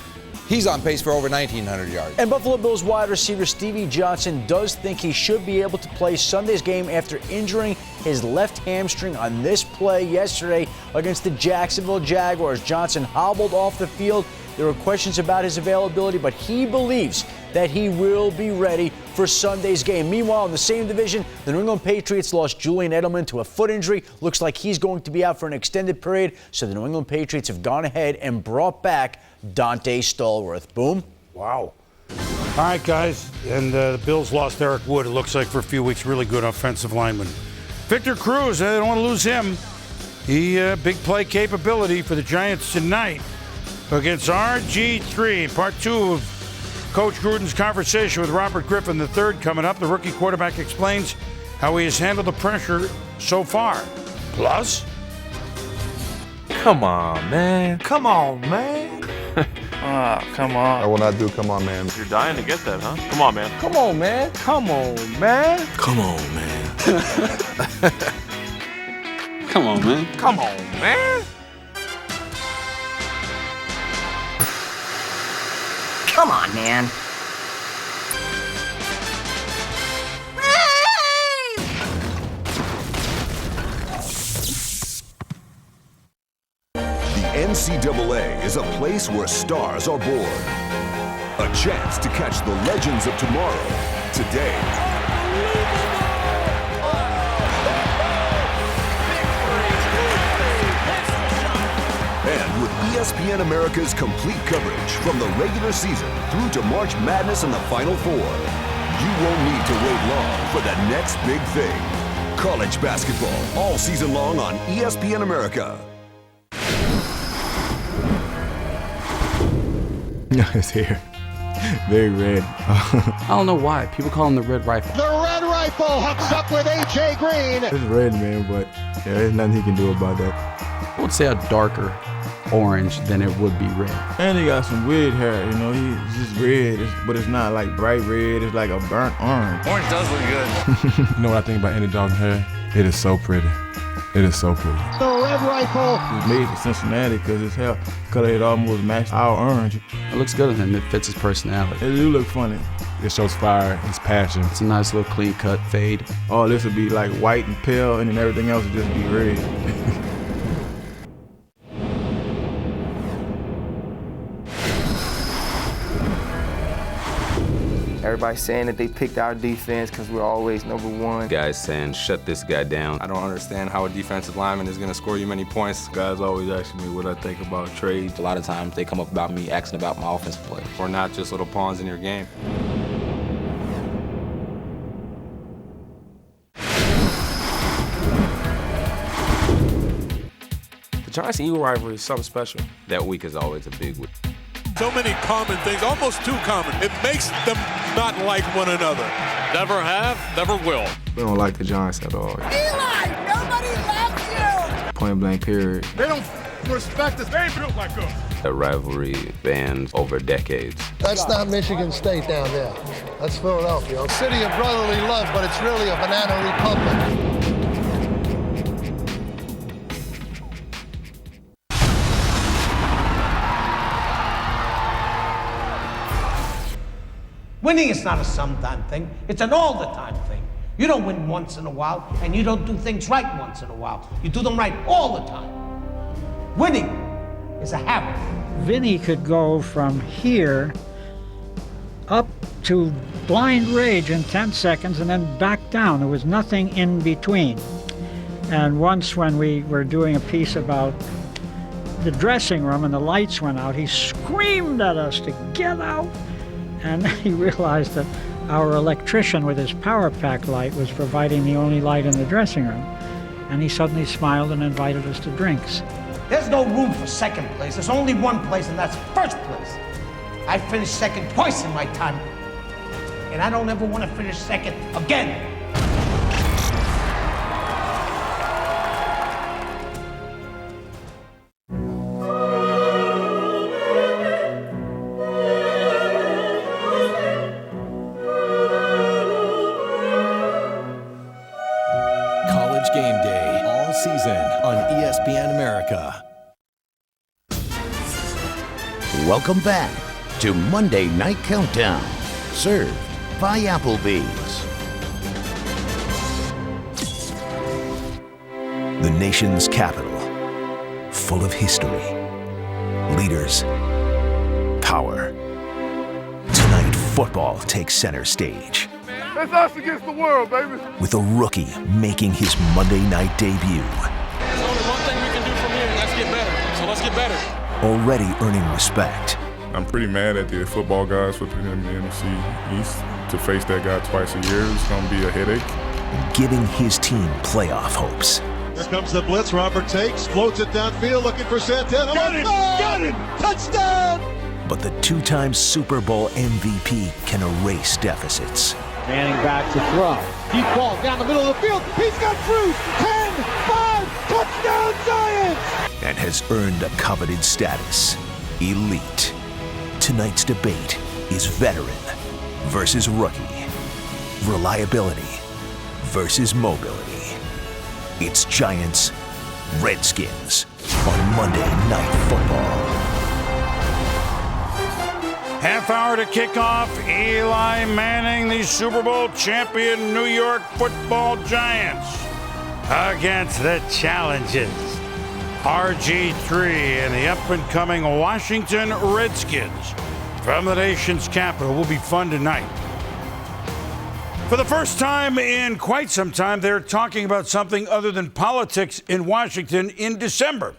He's on pace for over 1,900 yards. And Buffalo Bills wide receiver Stevie Johnson does think he should be able to play Sunday's game after injuring his left hamstring on this play yesterday against the Jacksonville Jaguars. Johnson hobbled off the field. There were questions about his availability, but he believes that he will be ready for Sunday's game. Meanwhile, in the same division, the New England Patriots lost Julian Edelman to a foot injury. Looks like he's going to be out for an extended period, so the New England Patriots have gone ahead and brought back Dante Stallworth. Boom. Wow. All right, guys, and the Bills lost Eric Wood, it looks like, for a few weeks. Really good offensive lineman. Victor Cruz, they don't want to lose him. He big play capability for the Giants tonight against RG3. Part 2 of Coach Gruden's conversation with Robert Griffin III coming up. The rookie quarterback explains how he has handled the pressure so far. Plus, come on, man. Come on, man. Come on. I will not do come on, man. You're dying to get that, huh? Come on, man. Come on, man. Come on, man. Come on, man. Come on, man. Come on, man. Come on, man. NCAA is a place where stars are born. A chance to catch the legends of tomorrow, today. And with ESPN America's complete coverage from the regular season through to March Madness and the Final Four, you won't need to wait long for the next big thing. College basketball all season long on ESPN America. It's here. Very red. I don't know why. People call him the Red Rifle. The Red Rifle hooks up with A.J. Green. It's red, man, but yeah, there's nothing he can do about that. I would say a darker orange than it would be red. And he got some weird hair, you know. He's just red, but it's not like bright red. It's like a burnt orange. Orange does look good. You know what I think about Andy Dalton's hair? It is so pretty. It is so pretty. The Red Rifle. It's made for Cincinnati because his hair color it almost matched our orange. It looks good on him. It fits his personality. It do look funny. It shows fire, his passion. It's a nice little clean cut fade. Oh, this would be like white and pale, and then everything else would just be red. Everybody's saying that they picked our defense because we're always number one. Guys saying, shut this guy down. I don't understand how a defensive lineman is going to score you many points. Guys always asking me what I think about trades. A lot of times they come up about me asking about my offensive play. Or not just little pawns in your game. The Giants and Eagle rivalry is something special. That week is always a big week. So many common things, almost too common. It makes them not like one another. Never have, never will. We don't like the Giants at all. Eli, nobody loves you. Point blank period. They don't respect us. They ain't built like us. The rivalry spans over decades. That's not Michigan State down there. That's Philadelphia. A city of brotherly love, but it's really a banana republic. Winning is not a sometime thing, it's an all-the-time thing. You don't win once in a while, and you don't do things right once in a while. You do them right all the time. Winning is a habit. Vinny could go from here up to blind rage in 10 seconds and then back down. There was nothing in between. And once when we were doing a piece about the dressing room and the lights went out, he screamed at us to get out. And then he realized that our electrician with his power pack light was providing the only light in the dressing room. And he suddenly smiled and invited us to drinks. There's no room for second place. There's only one place, and that's first place. I finished second twice in my time, and I don't ever want to finish second again. College Game Day, all season on ESPN America. Welcome back to Monday Night Countdown, served by Applebee's. The nation's capital, full of history, leaders, power. Tonight, football takes center stage, It's us against the world, baby. with a rookie making his Monday night debut. There's only one thing we can do from here, and that's get better. So let's get better. Already earning respect, I'm pretty mad at the football guys for putting him in the NFC East. To face that guy twice a year is going to be a headache. giving his team playoff hopes. Here comes the blitz. Robert takes, floats it downfield, looking for Santana. Got it! Got it! Touchdown! But the two-time Super Bowl MVP can erase deficits. Manning back to throw. Deep ball down the middle of the field. He's got fruit. 10, 5, touchdown Giants! And has earned a coveted status, elite. Tonight's debate is veteran versus rookie, reliability versus mobility. It's Giants, Redskins on Monday Night Football. Half hour to kick off. Eli Manning, the Super Bowl champion New York Football Giants, against the challenges RG3 and the up-and-coming Washington Redskins from the nation's capital. Will be fun tonight. For the first time in quite some time, they're talking about something other than politics in Washington in December.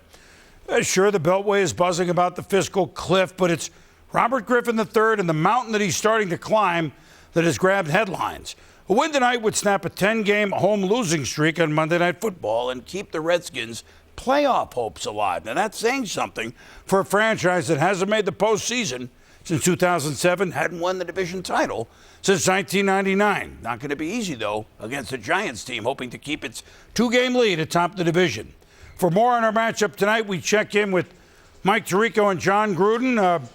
Sure, the Beltway is buzzing about the fiscal cliff, but it's Robert Griffin III and the mountain that he's starting to climb that has grabbed headlines. A win tonight would snap a 10-game home losing streak on Monday Night Football and keep the Redskins' playoff hopes alive. Now, that's saying something for a franchise that hasn't made the postseason since 2007, hadn't won the division title since 1999. Not going to be easy, though, against the Giants team, hoping to keep its 2-game lead atop the division. For more on our matchup tonight, we check in with Mike Tirico and John Gruden.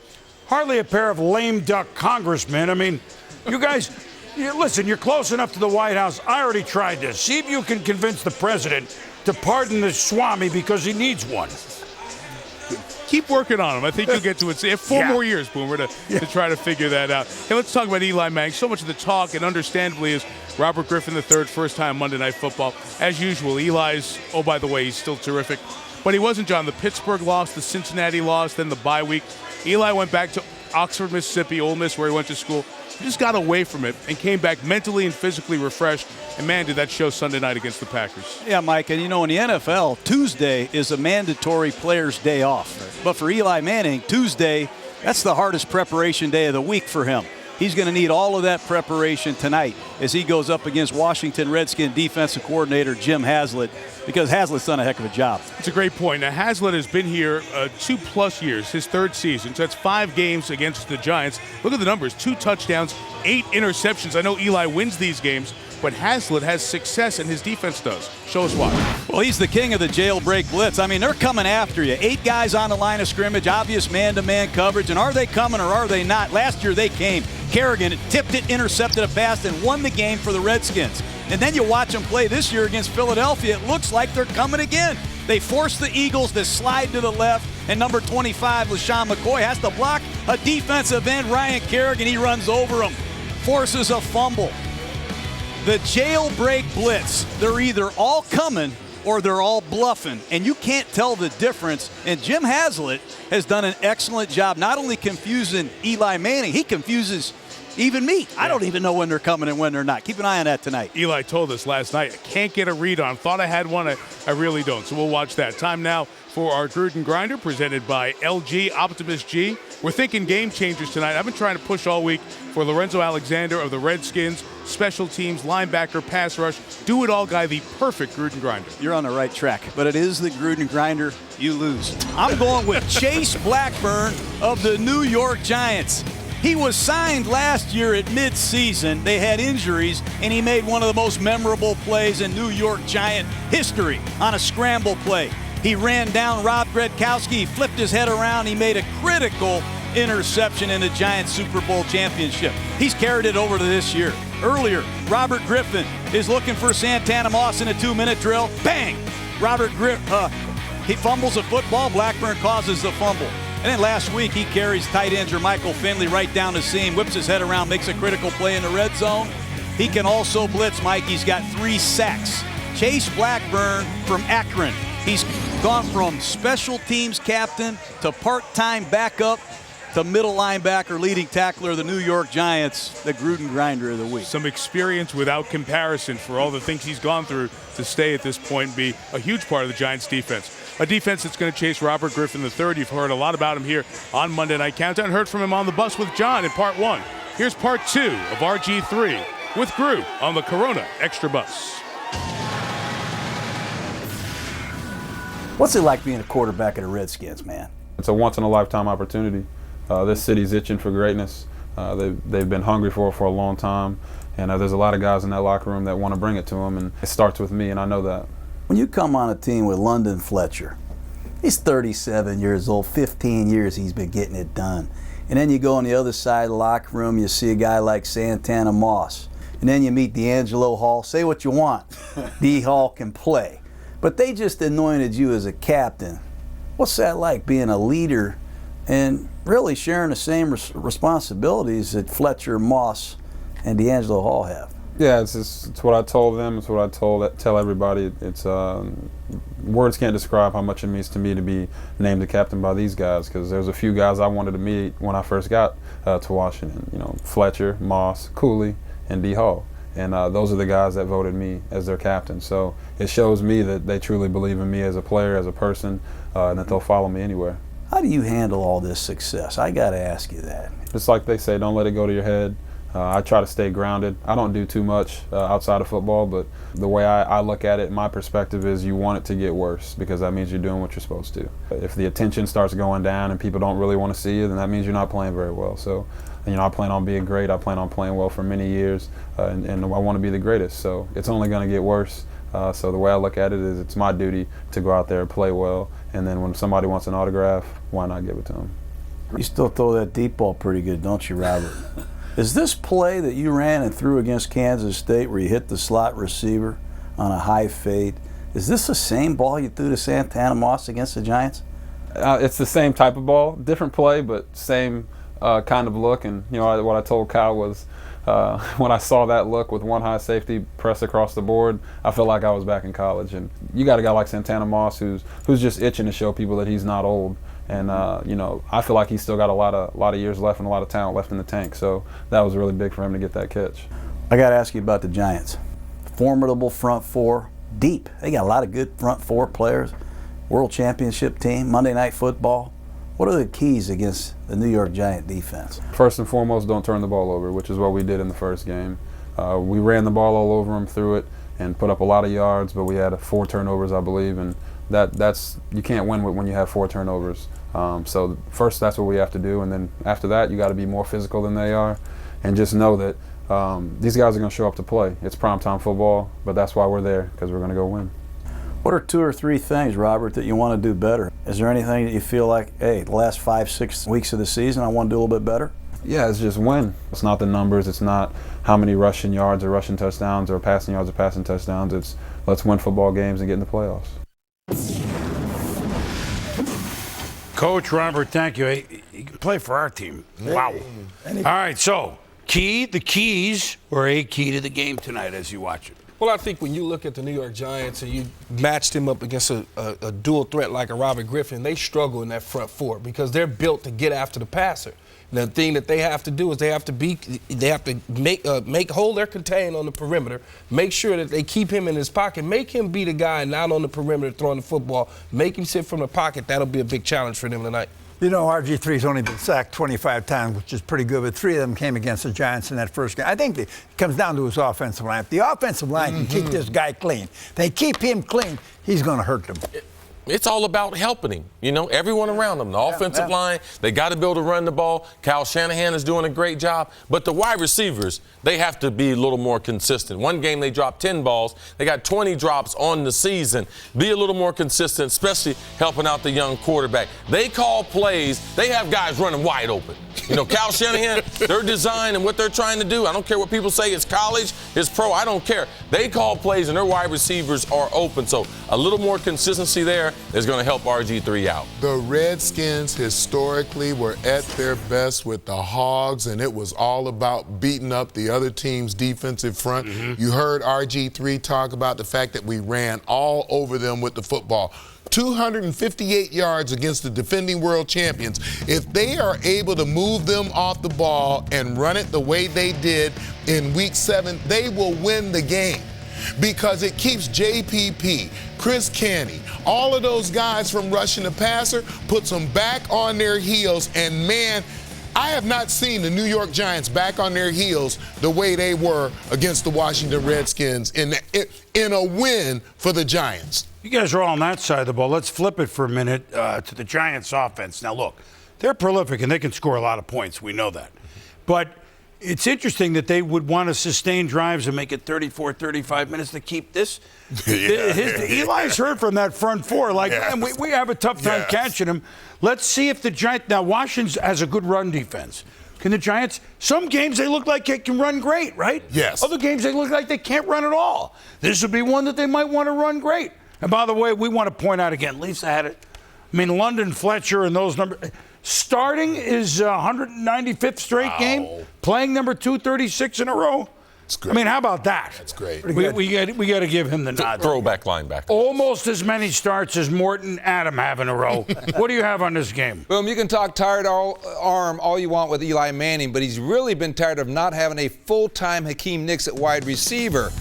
Hardly a pair of lame duck congressmen. I mean, you guys, listen, you're close enough to the White House. I already tried this. See if you can convince the president to pardon the Swami because he needs one. Keep working on him. I think you'll get to it. 4 more years, Boomer, to try to figure that out. Hey, let's talk about Eli Manning. So much of the talk, and understandably, is Robert Griffin III, first time Monday Night Football. As usual, Eli's, oh, by the way, he's still terrific. But he wasn't, John. The Pittsburgh loss, the Cincinnati loss, then the bye week. Eli went back to Oxford, Mississippi, Ole Miss, where he went to school. He just got away from it and came back mentally and physically refreshed. And, man, did that show Sunday night against the Packers. Yeah, Mike, and, you know, in the NFL, Tuesday is a mandatory player's day off. Right. But for Eli Manning, Tuesday, that's the hardest preparation day of the week for him. He's going to need all of that preparation tonight as he goes up against Washington Redskins defensive coordinator Jim Haslett, because Haslett's done a heck of a job. It's a great point. Now, Haslett has been here 2+ years, his third season. So that's 5 games against the Giants. Look at the numbers, 2 touchdowns, 8 interceptions. I know Eli wins these games, but Haslett has success, and his defense does. Show us why. Well, he's the king of the jailbreak blitz. I mean, they're coming after you. 8 guys on the line of scrimmage, obvious man-to-man coverage. And are they coming or are they not? Last year they came. Kerrigan tipped it, intercepted a pass, and won the game for the Redskins. And then you watch them play this year against Philadelphia. It looks like they're coming again. They force the Eagles to slide to the left, and number 25, LaShawn McCoy, has to block a defensive end, Ryan Kerrigan. He runs over him. forces a fumble. The jailbreak blitz, they're either all coming or they're all bluffing, and you can't tell the difference. And Jim Haslett has done an excellent job not only confusing Eli Manning, he confuses even me. I don't even know when they're coming and when they're not. Keep an eye on that tonight. Eli told us last night, I can't get a read on. Thought I had one, I really don't. So we'll watch that. Time now for our Gruden Grinder, presented by LG Optimus G. We're thinking game changers tonight. I've been trying to push all week for Lorenzo Alexander of the Redskins, special teams, linebacker, pass rush, do-it-all guy, the perfect Gruden Grinder. You're on the right track, but it is the Gruden Grinder. You lose. I'm going with Chase Blackburn of the New York Giants. He was signed last year at midseason. They had injuries, and he made one of the most memorable plays in New York Giant history on a scramble play. He ran down Rob Gronkowski, he flipped his head around, he made a critical interception in the Giants Super Bowl championship. He's carried it over to this year. Earlier, Robert Griffin is looking for Santana Moss in a 2-minute drill. Bang! He fumbles a football, Blackburn causes the fumble. And then last week, he carries tight end Jermichael Finley right down the seam, whips his head around, makes a critical play in the red zone. He can also blitz, Mike. He's got 3 sacks. Chase Blackburn from Akron. He's gone from special teams captain to part-time backup to middle linebacker, leading tackler of the New York Giants, the Gruden Grinder of the week. Some experience without comparison for all the things he's gone through to stay at this point and be a huge part of the Giants defense. A defense that's going to chase Robert Griffin III. You've heard a lot about him here on Monday Night Countdown. Heard from him on the bus with John in part 1. Here's part 2 of RG3 with Gru on the Corona Extra Bus. What's it like being a quarterback of the Redskins, man? It's a once-in-a-lifetime opportunity. This city's itching for greatness. They've been hungry for it for a long time, and there's a lot of guys in that locker room that want to bring it to them, and it starts with me, and I know that. When you come on a team with London Fletcher, he's 37 years old, 15 years he's been getting it done. And then you go on the other side of the locker room, you see a guy like Santana Moss. And then you meet D'Angelo Hall. Say what you want, D. Hall can play. But they just anointed you as a captain. What's that like, being a leader and really sharing the same responsibilities that Fletcher, Moss, and D'Angelo Hall have? Yeah, it's what I told them. It's what I tell everybody. It's words can't describe how much it means to me to be named the captain by these guys, because there's a few guys I wanted to meet when I first got to Washington. You know, Fletcher, Moss, Cooley, and D. Hall. And those are the guys that voted me as their captain. So it shows me that they truly believe in me as a player, as a person, and that they'll follow me anywhere. How do you handle all this success? I got to ask you that. Just like they say, don't let it go to your head. I try to stay grounded. I don't do too much outside of football, but the way I look at it, my perspective is you want it to get worse, because that means you're doing what you're supposed to. If the attention starts going down and people don't really want to see you, then that means you're not playing very well. So, you know, I plan on being great. I plan on playing well for many years, and I want to be the greatest. So it's only going to get worse. So the way I look at it is it's my duty to go out there and play well, and then when somebody wants an autograph, why not give it to them? You still throw that deep ball pretty good, don't you, Robert? Is this play that you ran and threw against Kansas State where you hit the slot receiver on a high fade, is this the same ball you threw to Santana Moss against the Giants? It's the same type of ball, different play, but same kind of look. And you know what I told Kyle was when I saw that look with one high safety press across the board, I felt like I was back in college. And you got a guy like Santana Moss who's just itching to show people that he's not old. And you know, I feel like he's still got a lot of years left and a lot of talent left in the tank. So that was really big for him to get that catch. I got to ask you about the Giants. Formidable front four, deep. They got a lot of good front four players. World championship team, Monday Night Football. What are the keys against the New York Giant defense? First and foremost, don't turn the ball over, which is what we did in the first game. We ran the ball all over them, threw it, and put up a lot of yards, but we had 4 turnovers, I believe, and that's you can't win when you have 4 turnovers. So first, that's what we have to do, and then after that, you got to be more physical than they are, and just know that these guys are going to show up to play. It's primetime football, but that's why we're there, because we're going to go win. What are 2 or 3 things, Robert, that you want to do better? Is there anything that you feel like, hey, the last 5-6 weeks of the season, I want to do a little bit better? Yeah, it's just win. It's not the numbers. It's not how many rushing yards or rushing touchdowns or passing yards or passing touchdowns. It's let's win football games and get in the playoffs. Coach Robert, thank you. He can play for our team. Wow. All right, so the keys were a key to the game tonight as you watch it. Well, I think when you look at the New York Giants and you matched him up against a dual threat like a Robert Griffin, they struggle in that front four because they're built to get after the passer. And the thing that they have to do is they have to make hold their contain on the perimeter, make sure that they keep him in his pocket, make him be the guy not on the perimeter throwing the football, make him sit from the pocket. That'll be a big challenge for them tonight. You know, RG3's only been sacked 25 times, which is pretty good, but 3 of them came against the Giants in that first game. I think it comes down to his offensive line. If the offensive line can keep this guy clean, they keep him clean, he's going to hurt them. It's all about helping him. You know, everyone around him. The offensive line, they got to be able to run the ball. Kyle Shanahan is doing a great job. But the wide receivers, they have to be a little more consistent. One game they dropped 10 balls. They got 20 drops on the season. Be a little more consistent, especially helping out the young quarterback. They call plays. They have guys running wide open. You know, Kyle Shanahan, their design and what they're trying to do, I don't care what people say, it's college, it's pro, I don't care. They call plays and their wide receivers are open. So a little more consistency there is going to help RG3 out. The Redskins historically were at their best with the Hogs, and it was all about beating up the other team's defensive front. You heard RG3 talk about the fact that we ran all over them with the football. 258 yards against the defending world champions. If they are able to move them off the ball and run it the way they did in week 7, they will win the game because it keeps JPP, Chris Canty, all of those guys from rushing the passer, puts them back on their heels, and man, I have not seen the New York Giants back on their heels the way they were against the Washington Redskins in a win for the Giants. You guys are all on that side of the ball. Let's flip it for a minute to the Giants offense. Now, look, they're prolific and they can score a lot of points. We know that. But it's interesting that they would want to sustain drives and make it 34, 35 minutes to keep this. Eli's hurt from that front four. Like, man, we have a tough time catching him. Let's see if the Giants – now, Washington has a good run defense. Can the Giants – some games they look like they can run great, right? Yes. Other games they look like they can't run at all. This would be one that they might want to run great. And by the way, we want to point out again, Lisa had it. I mean, London Fletcher and those numbers. Starting is 195th straight game, playing number 236 in a row. That's great. I mean, how about that? That's great. We got to give him the nod. Throwback linebacker. Almost as many starts as Morton and Adam have in a row. What do you have on this game? Boom, you can talk tired arm all you want with Eli Manning, but he's really been tired of not having a full-time Hakeem Nicks at wide receiver.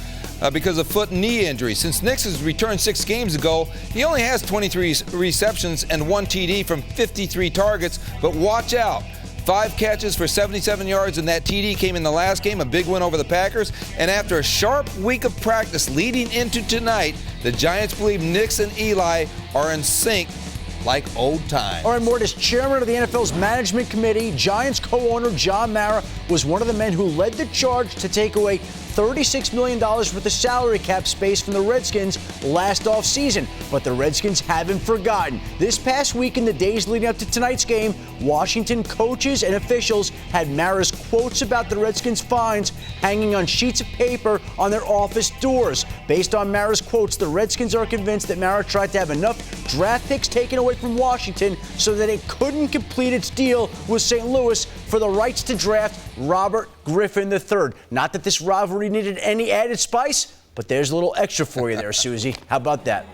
Because of foot and knee injury. Since Nicks has returned 6 games ago, he only has 23 receptions and 1 TD from 53 targets, but watch out. 5 catches for 77 yards, and that TD came in the last game, a big win over the Packers. And after a sharp week of practice leading into tonight, the Giants believe Nicks and Eli are in sync like old times. All right, Mort, as chairman of the NFL's management committee, Giants co-owner John Mara was one of the men who led the charge to take away $36 million worth of salary cap space from the Redskins last offseason. But the Redskins haven't forgotten. This past week, in the days leading up to tonight's game, Washington coaches and officials had Mara's quotes about the Redskins' fines hanging on sheets of paper on their office doors. Based on Mara's quotes, the Redskins are convinced that Mara tried to have enough draft picks taken away from Washington so that it couldn't complete its deal with St. Louis for the rights to draft Robert Griffin III. Not that this rivalry needed any added spice, but there's a little extra for you there, Susie. How about that?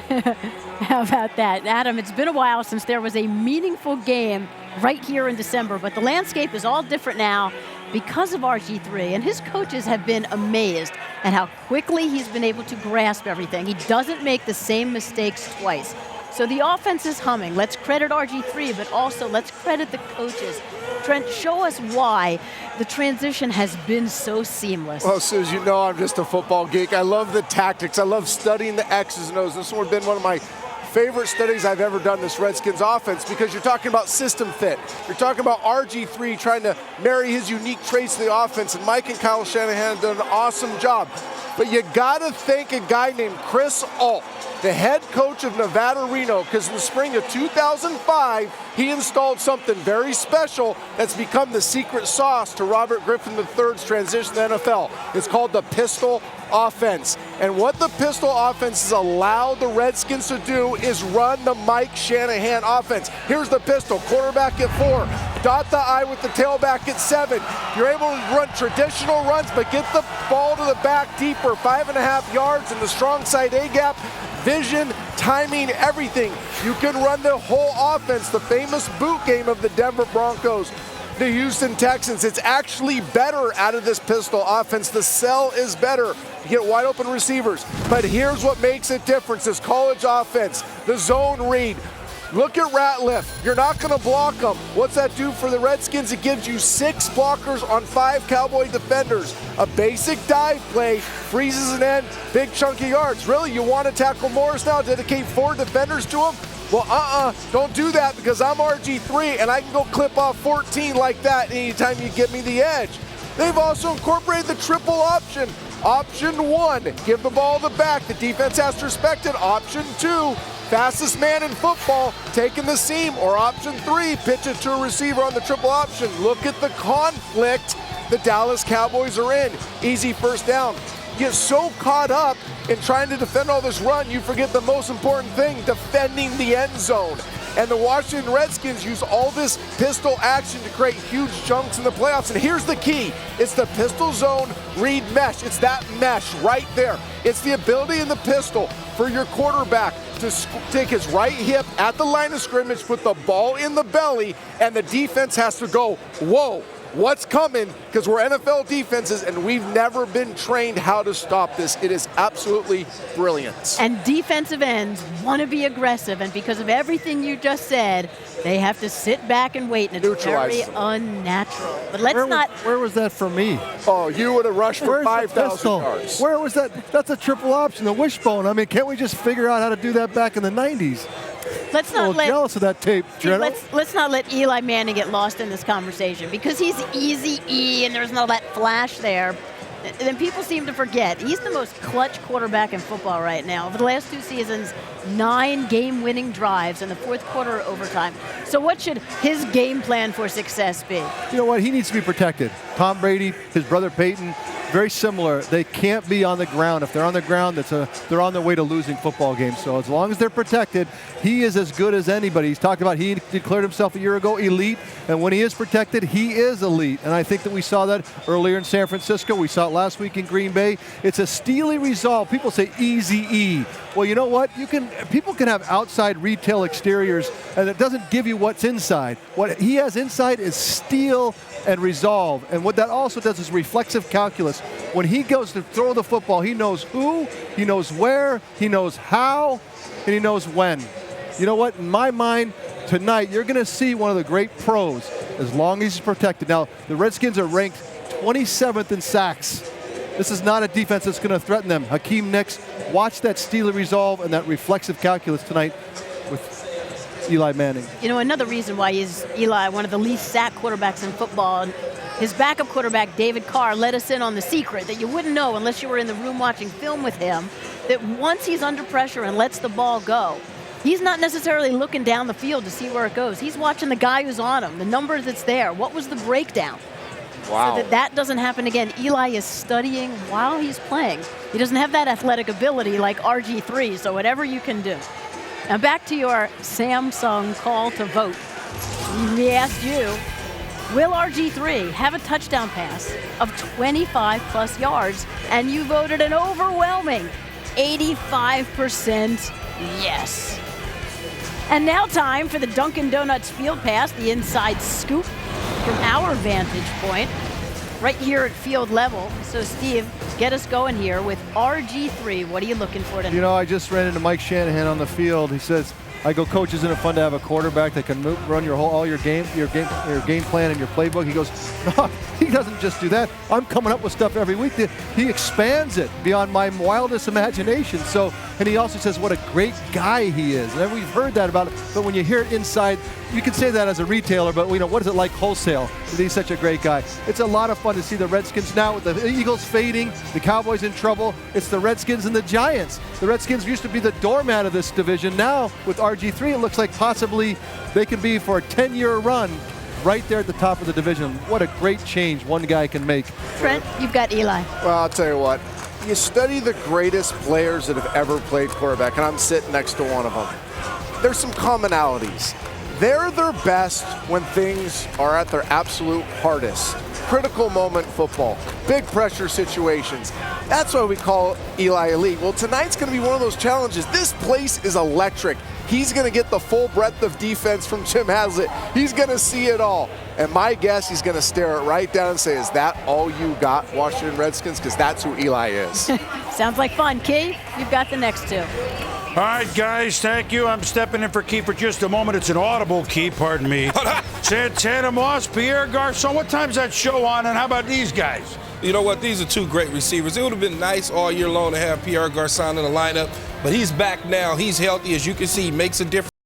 How about that? Adam, it's been a while since there was a meaningful game right here in December, but the landscape is all different now because of RG3, and his coaches have been amazed at how quickly he's been able to grasp everything. He doesn't make the same mistakes twice. So the offense is humming. Let's credit RG3, but also let's credit the coaches. Trent, show us why the transition has been so seamless. Well, Suze, you know I'm just a football geek. I love the tactics. I love studying the X's and O's. This has been one of my favorite studies I've ever done, this Redskins offense, because you're talking about system fit. You're talking about RG3 trying to marry his unique traits to the offense, and Mike and Kyle Shanahan have done an awesome job. But you got to thank a guy named Chris Ault, the head coach of Nevada Reno, because in the spring of 2005, he installed something very special that's become the secret sauce to Robert Griffin III's transition to the NFL. It's called the pistol offense. And what the pistol offense has allowed the Redskins to do is run the Mike Shanahan offense. Here's the pistol, quarterback at 4, dot the I with the tailback at 7. You're able to run traditional runs, but get the ball to the back deeper, 5.5 yards in the strong side A-gap. Vision, timing, everything. You can run the whole offense, the famous boot game of the Denver Broncos. The Houston Texans, it's actually better out of this pistol offense. The sell is better. You get wide open receivers. But here's what makes it different, this college offense. The zone read. Look at Ratliff. You're not going to block them. What's that do for the Redskins? It gives you 6 blockers on 5 Cowboy defenders. A basic dive play, freezes an end, big chunky yards. Really, you want to tackle Morris now, dedicate 4 defenders to him? Well, don't do that because I'm RG3 and I can go clip off 14 like that anytime you give me the edge. They've also incorporated the triple option. Option 1, give the ball to the back. The defense has to respect it. Option 2, fastest man in football, taking the seam. Or option 3, pitch it to a receiver on the triple option. Look at the conflict the Dallas Cowboys are in. Easy first down. You get so caught up in trying to defend all this run, you forget the most important thing, defending the end zone. And the Washington Redskins use all this pistol action to create huge chunks in the playoffs. And here's the key. It's the pistol zone read mesh. It's that mesh right there. It's the ability in the pistol for your quarterback to take his right hip at the line of scrimmage, put the ball in the belly, and the defense has to go, whoa. What's coming? Because we're NFL defenses and we've never been trained how to stop this. It is absolutely brilliant. And defensive ends want to be aggressive, and because of everything you just said, they have to sit back and wait, and it's very unnatural. But Where was that for me? Oh, you would have rushed for 5,000 yards. Where was that? That's a triple option, the wishbone. I mean, can't we just figure out how to do that back in the 90s? Let's not jealous of that tape, Jenna. Let's not let Eli Manning get lost in this conversation because he's easy E and there's no that flash there. Then people seem to forget he's the most clutch quarterback in football right now. Over the last 2 seasons, 9 game-winning drives in the fourth quarter overtime. So what should his game plan for success be? You know what? He needs to be protected. Tom Brady, his brother Peyton, very similar. They can't be on the ground. If they're on the ground, they're on their way to losing football games. So as long as they're protected, he is as good as anybody. He's talked about he declared himself a year ago elite, and when he is protected, he is elite. And I think that we saw that earlier in San Francisco. We saw it last week in Green Bay. It's a steely resolve. People say easy E. Well, you know what? People can have outside retail exteriors, and it doesn't give you what's inside. What he has inside is steel and resolve. And what that also does is reflexive calculus. When he goes to throw the football, he knows who, he knows where, he knows how, and he knows when. You know what? In my mind, tonight, you're going to see one of the great pros as long as he's protected. Now, the Redskins are ranked 27th in sacks. This is not a defense that's going to threaten them. Hakeem Nicks, watch that steely resolve and that reflexive calculus tonight with Eli Manning. You know, another reason why is Eli one of the least sacked quarterbacks in football. His backup quarterback, David Carr, let us in on the secret that you wouldn't know unless you were in the room watching film with him, that once he's under pressure and lets the ball go, he's not necessarily looking down the field to see where it goes. He's watching the guy who's on him, the number that's there. What was the breakdown? Wow. So that doesn't happen again. Eli is studying while he's playing. He doesn't have that athletic ability like RG3, so whatever you can do. Now back to your Samsung call to vote. We asked you, will RG3 have a touchdown pass of 25 plus yards? And you voted an overwhelming 85% yes. And now time for the Dunkin' Donuts field pass, the inside scoop from our vantage point, right here at field level. So Steve, get us going here with RG3. What are you looking for tonight? You know, I just ran into Mike Shanahan on the field. He says, I go, coach, isn't it fun to have a quarterback that can run all your game plan and your playbook? He goes, no, he doesn't just do that. I'm coming up with stuff every week. He expands it beyond my wildest imagination. So, and he also says what a great guy he is. And we've heard that about it, but when you hear it inside, you can say that as a retailer, but you know, what is it like wholesale? He's such a great guy. It's a lot of fun to see the Redskins now with the Eagles fading, the Cowboys in trouble. It's the Redskins and the Giants. The Redskins used to be the doormat of this division. Now with RG3, it looks like possibly they can be for a 10-year run right there at the top of the division. What a great change one guy can make. Trent, you've got Eli. Well, I'll tell you what. You study the greatest players that have ever played quarterback, and I'm sitting next to one of them. There's some commonalities. They're their best when things are at their absolute hardest. Critical moment football, big pressure situations. That's why we call Eli elite. Well, tonight's going to be one of those challenges. This place is electric. He's going to get the full breadth of defense from Jim Haslett. He's going to see it all. And my guess, he's going to stare it right down and say, is that all you got, Washington Redskins? Because that's who Eli is. Sounds like fun. Key, you've got the next two. All right, guys, thank you. I'm stepping in for Key for just a moment. It's an audible Key, pardon me. Santana Moss, Pierre Garçon. What time's that show on, and how about these guys? You know what? These are two great receivers. It would have been nice all year long to have Pierre Garçon in the lineup, but he's back now. He's healthy. As you can see, he makes a difference.